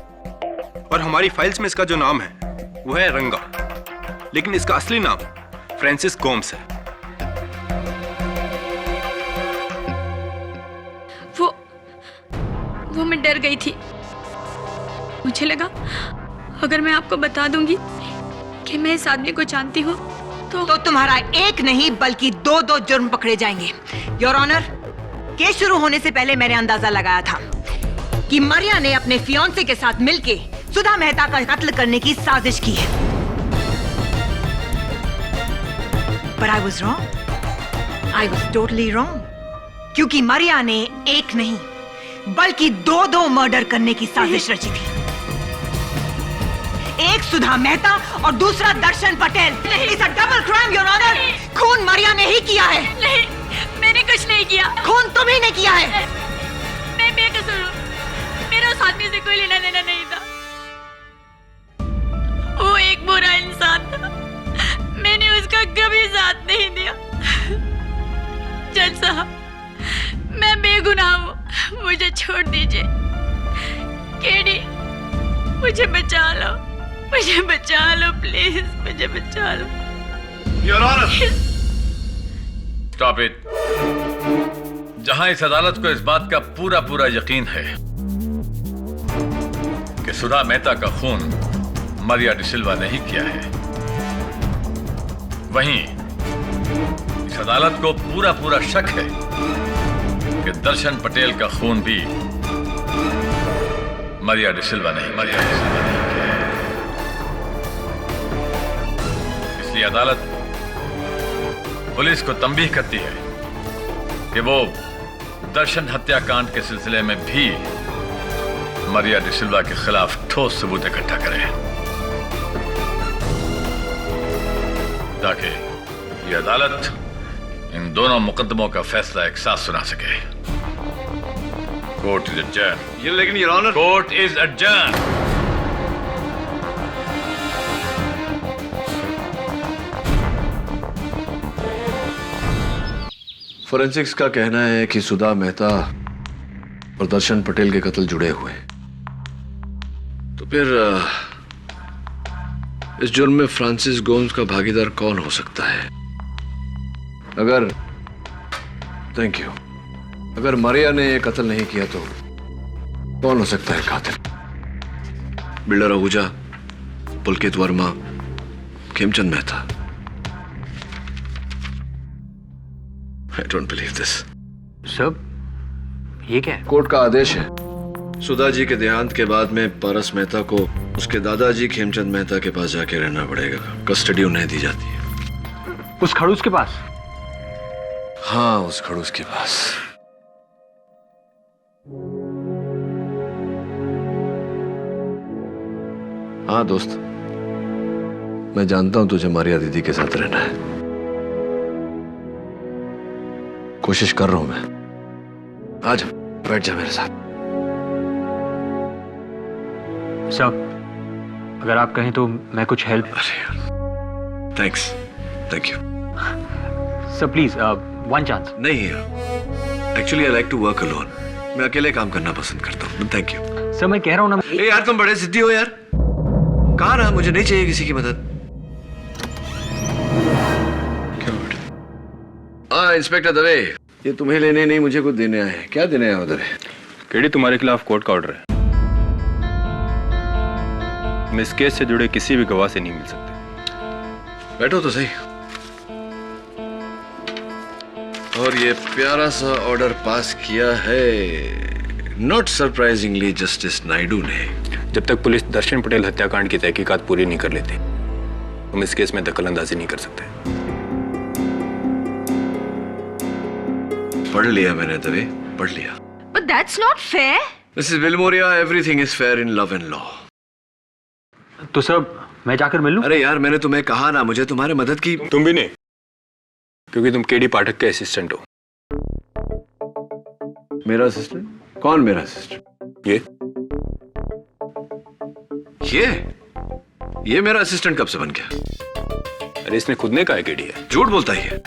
और हमारी फाइल्स में इसका जो नाम है वो है रंगा, लेकिन इसका असली नाम फ्रांसिस गोम्स है। वो मैं डर गई थी। मुझे लगा अगर मैं आपको बता दूंगी कि मैं इस आदमी को जानती हूँ तो तुम्हारा एक नहीं बल्कि दो जुर्म पकड़े जाएंगे। योर ऑनर, केस शुरू होने से पहले मैंने अंदाजा लगाया था कि मरिया ने अपने फियांसे के साथ मिलके सुधा मेहता का कत्ल करने की साजिश की है। But I was wrong. I was totally wrong. क्योंकि मरिया ने एक नहीं बल्कि दो मर्डर करने की साजिश रची थी। एक सुधा मेहता और दूसरा Darshan Patel. It's a double crime your honour. खून मारिया ने ही किया है। नहीं, मैंने कुछ नहीं किया। खून तुम ही ने किया है। मैं बेकसूर हूँ। मेरा उस आदमी से कोई लेना देना नहीं था। वो एक बुरा इंसान था। मैंने उसका कभी साथ नहीं दिया। जज साहब, मैं बेगुनाह हूँ, मुझे छोड़ दीजिए। केडी, मुझे बचा लो, मुझे बचा लो प्लीज, मुझे बचा लो। Your honour, stop it. जहां इस अदालत को इस बात का पूरा पूरा यकीन है कि सुधा मेहता का खून मारिया डिसिल्वा ने ही किया है, वहीं इस अदालत को पूरा पूरा शक है कि दर्शन पटेल का खून भी मारिया डिसिल्वा ने किया है। इसलिए अदालत पुलिस को तंबीह करती है कि वो दर्शन हत्याकांड के सिलसिले में भी मारिया डिसिल्वा के खिलाफ ठोस सबूत इकट्ठा करे, ताकि ये अदालत इन दोनों मुकदमों का फैसला एक साथ सुना सके। Court is adjourn. ये लेकिन your honour, court is adjourn. Forensics का कहना है कि सुधा मेहता और दर्शन पटेल के कत्ल जुड़े हुए हैं। तो फिर इस जुर्म में फ्रांसिस गोम्स का भागीदार कौन हो सकता है? अगर मारिया ने यह कत्ल नहीं किया तो कौन हो सकता है कातिल? Builder Ahuja, Pulkit Verma, Khemchand Mehta. I don't believe this. Sir, ये क्या है? कोर्ट का आदेश है। सुधा जी के देहांत के बाद में पारस मेहता को उसके दादाजी खेमचंद मेहता के पास जाके रहना पड़ेगा। कस्टडी उन्हें दी जाती है। उस खड़ूस के पास? हाँ, उस खड़ूस के पास। हाँ दोस्त, मैं जानता हूं तुझे मारिया दीदी के साथ रहना है। कोशिश कर रहा हूं मैं। आज बैठ जा मेरे साथ। सर, अगर आप कहें तो मैं कुछ help. Thanks, thank you. Sir please, one chance. नहीं, actually I like to work alone. मैं अकेले काम करना पसंद करता हूँ। Thank you. सर मैं कह रहा हूँ ना। यार तुम बड़े जिद्दी हो यार। कहा ना मुझे नहीं चाहिए किसी की मदद। हाँ इंस्पेक्टर दवे, ये तुम्हें लेने नहीं मुझे कुछ देने आए। क्या देने आए उधर? केडी, तुम्हारे खिलाफ कोर्ट का ऑर्डर है। तुम इस केस से जुड़े किसी भी गवाह से नहीं मिल सकते। बैठो तो सही। और ये प्यारा सा ऑर्डर पास किया है नॉट सरप्राइजिंगली जस्टिस नायडू ने। जब तक पुलिस दर्शन पटेल हत्याकांड की तहकीकात पूरी नहीं कर लेती, तुम इस केस में दखलंदाजी नहीं कर सकते। पढ़ लिया मैंने दवे, पढ़ लिया। But that's not fair. Mrs. Vilmoria, everything is fair in love and law. तो सर मैं जाकर मिलूं? अरे यार मैंने तुम्हें कहा ना मुझे तुम्हारे मदद की। तुम भी नहीं, क्योंकि तुम केडी पाठक के असिस्टेंट हो। मेरा असिस्टेंट? कौन मेरा असिस्टेंट? ये मेरा असिस्टेंट कब से बन गया? अरे इसने खुद ने कहा है केडी है। झूठ बोलता ही है।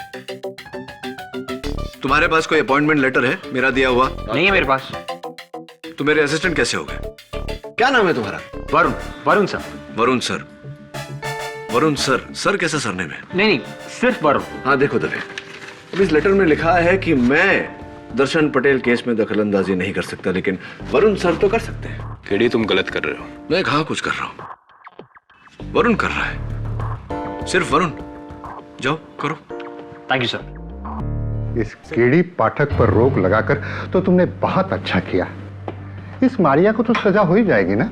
तुम्हारे पास कोई अपॉइंटमेंट लेटर है मेरा दिया हुआ? नहीं है मेरे पास। तो मेरे असिस्टेंट कैसे हो गए? क्या नाम है तुम्हारा? Varun. Varun sir. Varun sir. Varun sir. Sir कैसे सरनेम है? नहीं, सिर्फ वरुण। हाँ देखो दवे, अब इस लेटर में लिखा है कि मैं दर्शन पटेल केस में दखलंदाजी नहीं कर सकता, लेकिन वरुण सर तो कर सकते हैं। केडी तुम गलत कर रहे हो। मैं कहाँ कुछ कर रहा हूँ, वरुण कर रहा है। सिर्फ वरुण। जाओ करो। Thank you sir. इस केडी पाठक पर रोक लगाकर तो तुमने बहुत अच्छा किया। इस मारिया को तो सजा हो ही जाएगी ना।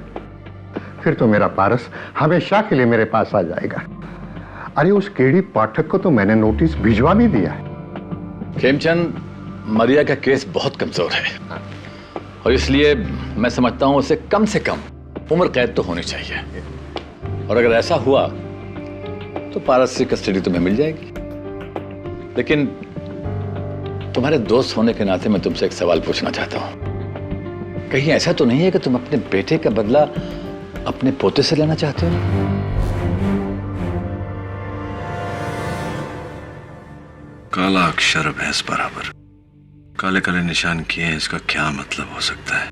फिर तो मेरा पारस हमेशा के लिए मेरे पास आ जाएगा। अरे उस केडी पाठक को तो मैंने नोटिस भिजवा भी दिया है। खेमचंद, मारिया का केस बहुत कमजोर है। और इसलिए मैं समझता हूं उसे कम से कम उम्र कैद तो होनी चाहिए। और अगर ऐसा हुआ तो पारस से कस्टडी तुम्हें मिल जाएगी। लेकिन तुम्हारे दोस्त होने के नाते मैं तुमसे एक सवाल पूछना चाहता हूं। कहीं ऐसा तो नहीं है कि तुम अपने बेटे का बदला अपने पोते से लेना चाहते हो? काला अक्षर भैंस बराबर, काले काले निशान किए हैं, इसका क्या मतलब हो सकता है?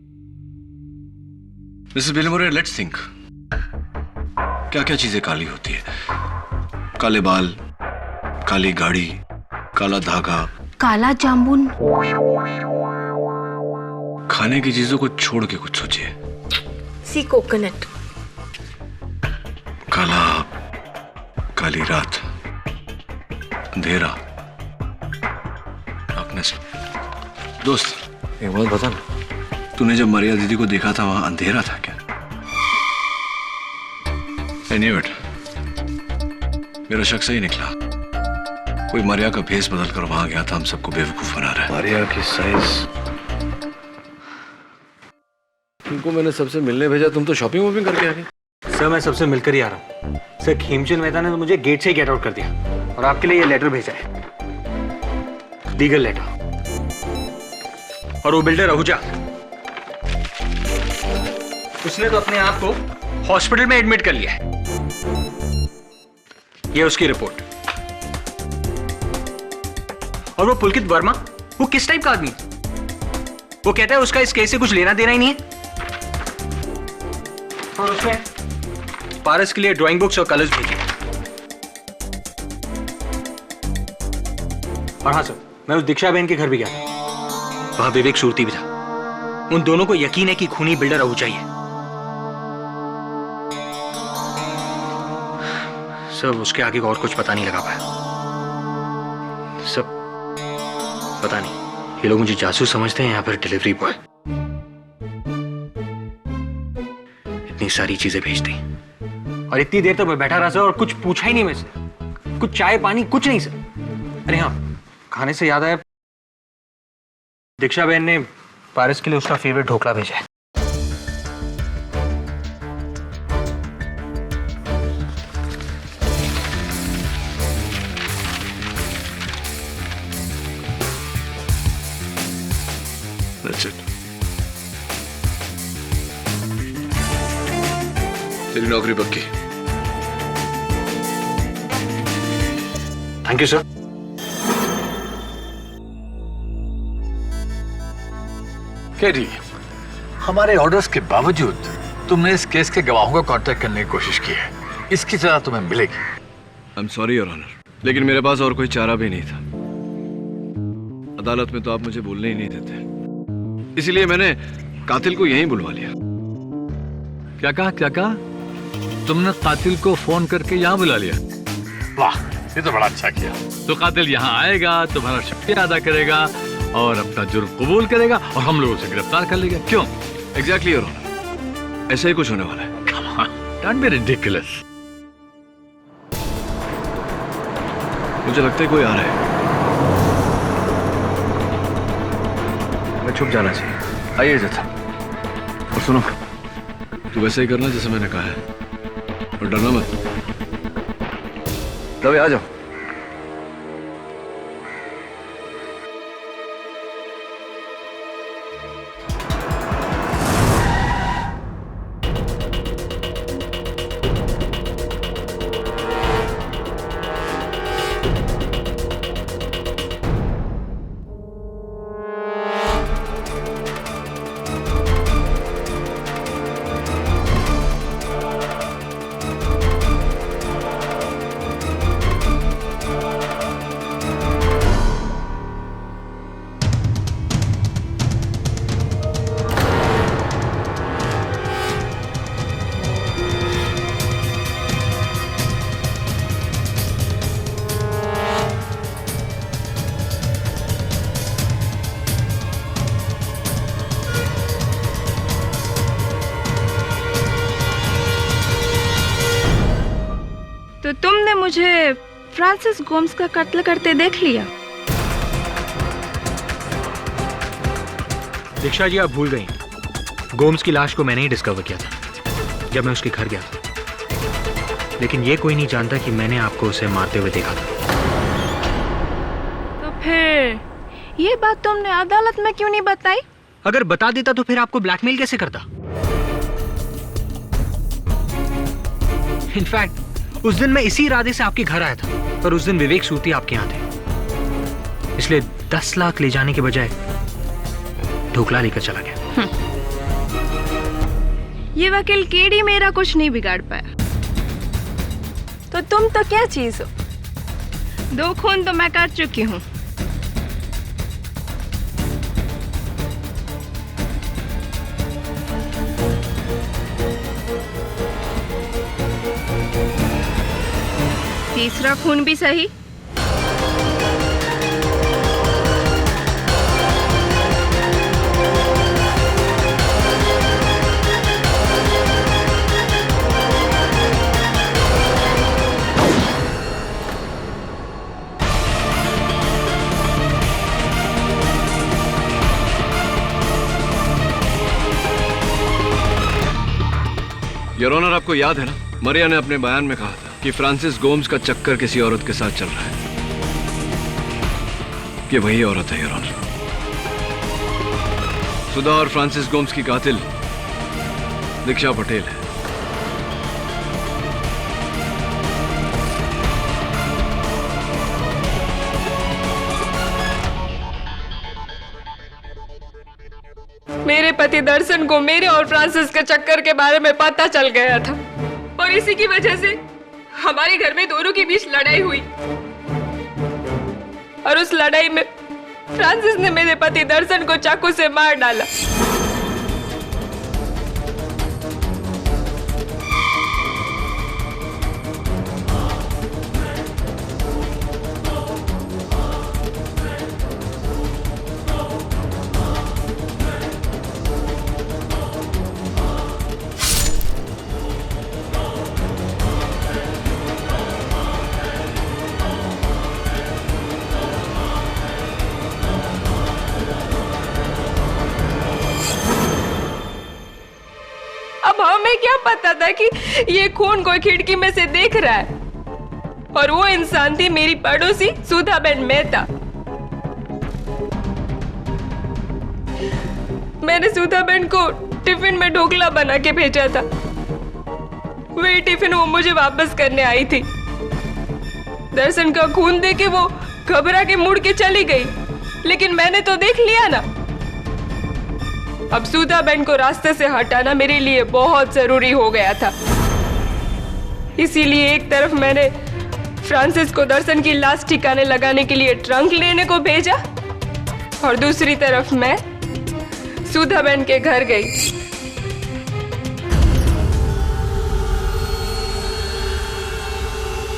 Mrs Bilimoria, let's think. क्या क्या चीजें काली होती है? काले बाल, काली गाड़ी, काला धागा, काला जामुन। खाने की चीजों को छोड़ के कुछ सोचिए। सी कोकोनट। काला, काली रात, अंधेरा, दोस्त एक बात बता ना, तूने जब मारिया दीदी को देखा था वहां अंधेरा था क्या? I knew it. मेरा शक सही निकला। कोई मारिया का भेस बदल कर वहां गया था, हम सबको बेवकूफ बना रहा है। मारिया की साइज। तुमको मैंने सबसे मिलने भेजा, तुम तो शॉपिंग वॉपिंग करके आ गए। सर मैं सबसे मिलकर ही आ रहा हूँ। सर खेमचंद मेहता ने तो मुझे गेट से ही गेट आउट कर दिया और आपके लिए ये लेटर भेजा है, लीगल लेटर। और वो बिल्डर आहूजा, उसने तो अपने आप को हॉस्पिटल में एडमिट कर लिया है। ये उसकी रिपोर्ट। और वो पुलकित वर्मा, वो किस टाइप का आदमी? वो कहता है उसका इस केस से कुछ लेना देना ही नहीं है। और उसने पारस के लिए ड्राइंग बुक्स और कलर्स भेजे। और हाँ सर, मैं उस दीक्षा बहन के घर भी गया था, वहां विवेक सूरती भी था। उन दोनों को यकीन है कि खूनी बिल्डर आहूजा ही है। सब उसके आगे और कुछ पता नहीं लगा पाया। सब पता नहीं, ये लोग मुझे जासूस समझते हैं या फिर डिलीवरी बॉय। इतनी सारी चीजें भेज दी और इतनी देर तक मैं बैठा रहा सर और कुछ पूछा ही नहीं मुझसे। कुछ चाय पानी कुछ नहीं सर। अरे हाँ, खाने से याद आया, दीक्षा बहन ने पारस के लिए उसका फेवरेट ढोकला भेजा है। That's it. तेरी नौकरी पक्की। Thank you sir. केडी, हमारे ऑर्डर्स के बावजूद तुमने इस केस के गवाहों को कांटेक्ट करने की कोशिश की है। इसकी सजा तुम्हें मिलेगी। I am sorry your honour, लेकिन मेरे पास और कोई चारा भी नहीं था। अदालत में तो आप मुझे बोलने ही नहीं देते, इसीलिए मैंने कातिल को यहीं बुलवा लिया। क्या कहा, क्या कहा? तुमने कातिल को फोन करके यहाँ बुला लिया? वाह, ये तो बड़ा अच्छा किया। तो कातिल यहाँ आएगा, तुम्हारा शुक्रिया अदा करेगा और अपना जुर्म कबूल करेगा और हम लोग उसे गिरफ्तार कर लेंगे। क्यों? एग्जैक्टली योर ऑनर, ऐसा ही कुछ होने वाला है। Come on, don't be ridiculous. मुझे लगता है कोई आ रहा है। मैं छुप जाना चाहिए। आइए जथा। और सुनो, तू वैसे ही करना जैसे मैंने कहा है और डरना मत। रवि आ जाओ। तो तुमने मुझे फ्रांसिस गोम्स का कत्ल करते देख लिया? दीक्षा जी आप भूल गई, गोम्स की लाश को मैंने ही डिस्कवर किया था जब मैं उसके घर गया था, लेकिन ये कोई नहीं जानता कि मैंने आपको उसे मारते हुए देखा था। तो फिर ये बात तुमने अदालत में क्यों नहीं बताई? अगर बता देता तो फिर आपको ब्लैकमेल कैसे करता? इनफैक्ट उस दिन मैं इसी इरादे से आपके घर आया था, पर उस दिन विवेक सूती आपके यहाँ थे, इसलिए 10 लाख ले जाने के बजाय ढोकला लेकर चला गया। ये वकील केडी मेरा कुछ नहीं बिगाड़ पाया। तो तुम तो क्या चीज हो? 2 खून तो मैं कर चुकी हूँ। तीसरा खून भी सही। योर ऑनर, आपको याद है ना, मरिया ने अपने बयान में कहा था कि फ्रांसिस गोम्स का चक्कर किसी औरत के साथ चल रहा है। ये वही औरत है योर ऑनर। सुधा और फ्रांसिस गोम्स की कातिल दीक्षा पटेल है। मेरे पति दर्शन को मेरे और फ्रांसिस के चक्कर के बारे में पता चल गया था और इसी की वजह से हमारे घर में दोनों के बीच लड़ाई हुई और उस लड़ाई में फ्रांसिस ने मेरे पति दर्शन को चाकू से मार डाला। हमें क्या पता था कि ये खून कोई खिड़की में से देख रहा है और वो इंसान थी मेरी पड़ोसी सुधाबेन मेहता। मैंने सुधाबेन को टिफिन में ढोकला बना के भेजा था। वही टिफिन वो मुझे वापस करने आई थी। दर्शन का खून देके वो घबरा के मुड़ के चली गई, लेकिन मैंने तो देख लिया ना। अब सुधाबेन को रास्ते से हटाना मेरे लिए बहुत जरूरी हो गया था। इसीलिए एक तरफ मैंने फ्रांसिस को दर्शन की लाश ठिकाने लगाने के लिए ट्रंक लेने को भेजा और दूसरी तरफ मैं सुधाबेन के घर गई।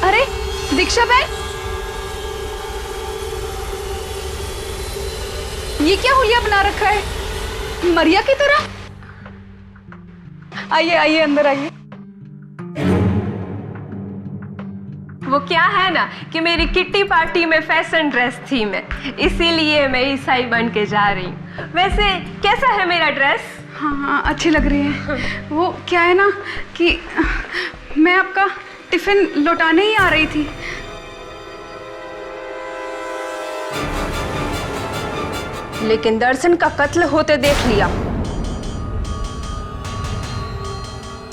अरे दीक्षा बहन, ये क्या हुलिया बना रखा है मरिया की तरह? आइए आइए अंदर आइए। वो क्या है ना कि मेरी किट्टी पार्टी में फैशन ड्रेस थी मैं, इसीलिए मैं ईसाई बन के जा रही हूँ। वैसे कैसा है मेरा ड्रेस? हाँ हाँ अच्छी लग रही है। वो क्या है ना कि मैं आपका टिफिन लौटाने ही आ रही थी। लेकिन दर्शन का कत्ल होते देख लिया।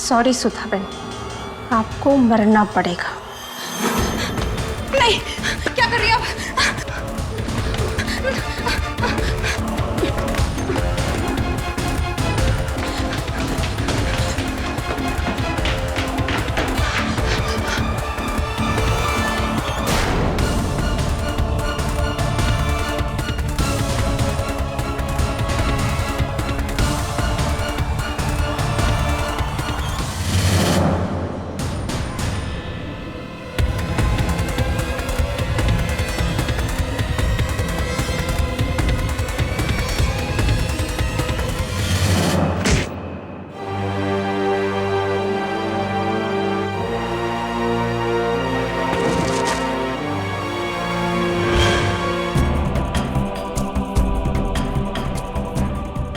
सॉरी सुधाबेन, आपको मरना पड़ेगा। नहीं, क्या कर रही हो आप?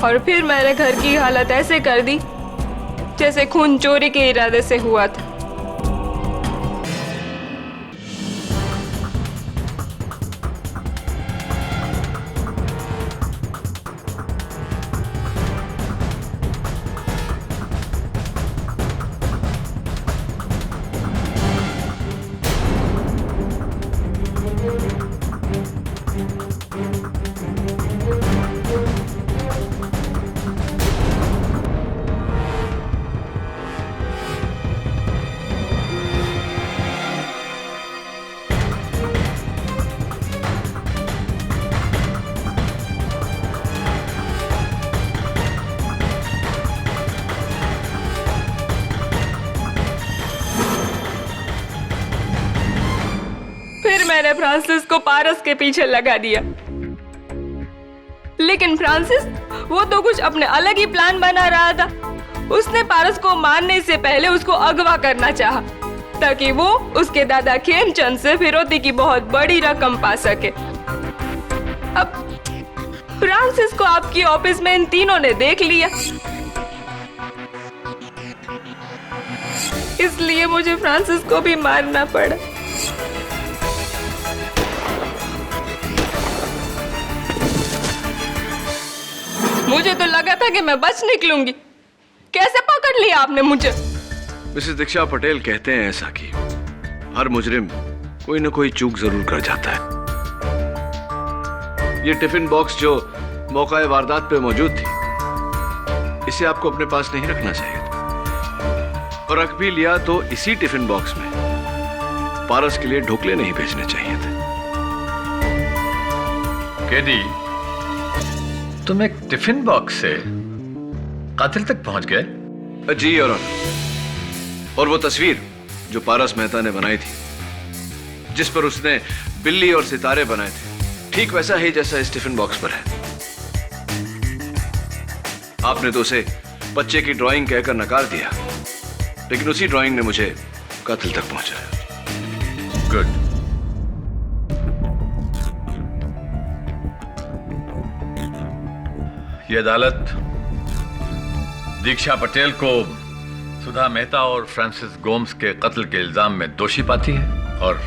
और फिर मैंने घर की हालत ऐसे कर दी जैसे खून चोरी के इरादे से हुआ था। फिर मैंने फ्रांसिस को पारस के पीछे लगा दिया, लेकिन फ्रांसिस वो तो कुछ अपने अलग ही प्लान बना रहा था। उसने पारस को मारने से पहले उसको अगवा करना चाहा, ताकि वो उसके दादा खेमचंद से फिरौती की बहुत बड़ी रकम पा सके। अब फ्रांसिस को आपकी ऑफिस में इन तीनों ने देख लिया, इसलिए मुझे फ्रांसिस को भी मारना पड़ा। मुझे तो लगा था कि मैं बच निकलूंगी, कैसे पकड़ लिया आपने मुझे? मिसेस दीक्षा पटेल कहते हैं ऐसा कि हर मुजरिम कोई ना कोई चूक जरूर कर जाता है। ये टिफिन बॉक्स जो मौका वारदात पे मौजूद थी, इसे आपको अपने पास नहीं रखना चाहिए था, और रख भी लिया तो इसी टिफिन बॉक्स में पारस के लिए ढोकले नहीं भेजने चाहिए थे। केडी, तुम एक टिफिन बॉक्स से कातिल तक पहुंच गए? जी योर ऑनर, और वो तस्वीर जो पारस मेहता ने बनाई थी, जिस पर उसने बिल्ली और सितारे बनाए थे, ठीक वैसा ही जैसा इस टिफिन बॉक्स पर है। आपने तो उसे बच्चे की ड्राइंग कहकर नकार दिया, लेकिन उसी ड्राइंग ने मुझे कातिल तक पहुंचाया। गुड। ये अदालत दीक्षा पटेल को सुधा मेहता और फ्रांसिस गोम्स के कत्ल के इल्जाम में दोषी पाती है और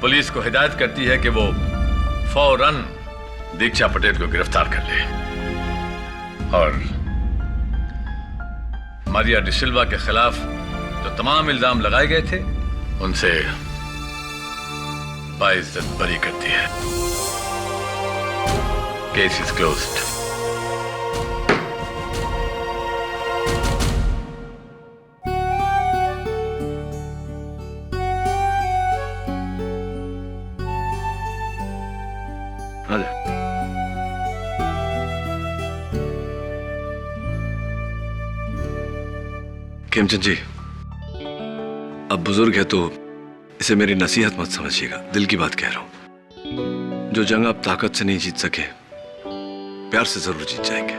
पुलिस को हिदायत करती है कि वो फौरन दीक्षा पटेल को गिरफ्तार कर ले और मारिया डिसिल्वा के खिलाफ जो तमाम इल्जाम लगाए गए थे उनसे बाइज्जत बरी करती है। Case is closed. Khemchand ji, अब बुजुर्ग है तो इसे मेरी नसीहत मत समझिएगा, दिल की बात कह रहा हूं। जो जंग आप ताकत से नहीं जीत सके, प्यार से जरूर जीत जाएंगे।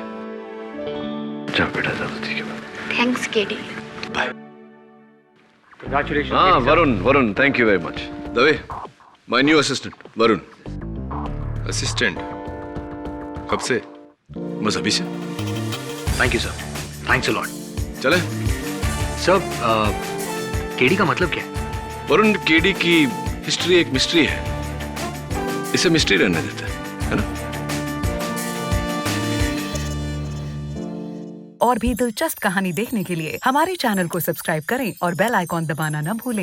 जाओ बेटा, जरूर ठीक है। Thanks KD. बाय। Congratulations. हाँ Varun, thank you very much. Dave, my new assistant Varun. Assistant? कब से? बस अभी से। Thank you sir, thanks a lot. चले सर, केडी का मतलब क्या है? वरुण, केडी की हिस्ट्री एक मिस्ट्री है, इसे मिस्ट्री रहने देते हैं, है ना? और भी दिलचस्प कहानी देखने के लिए हमारे चैनल को सब्सक्राइब करें और बेल आइकॉन दबाना न भूलें।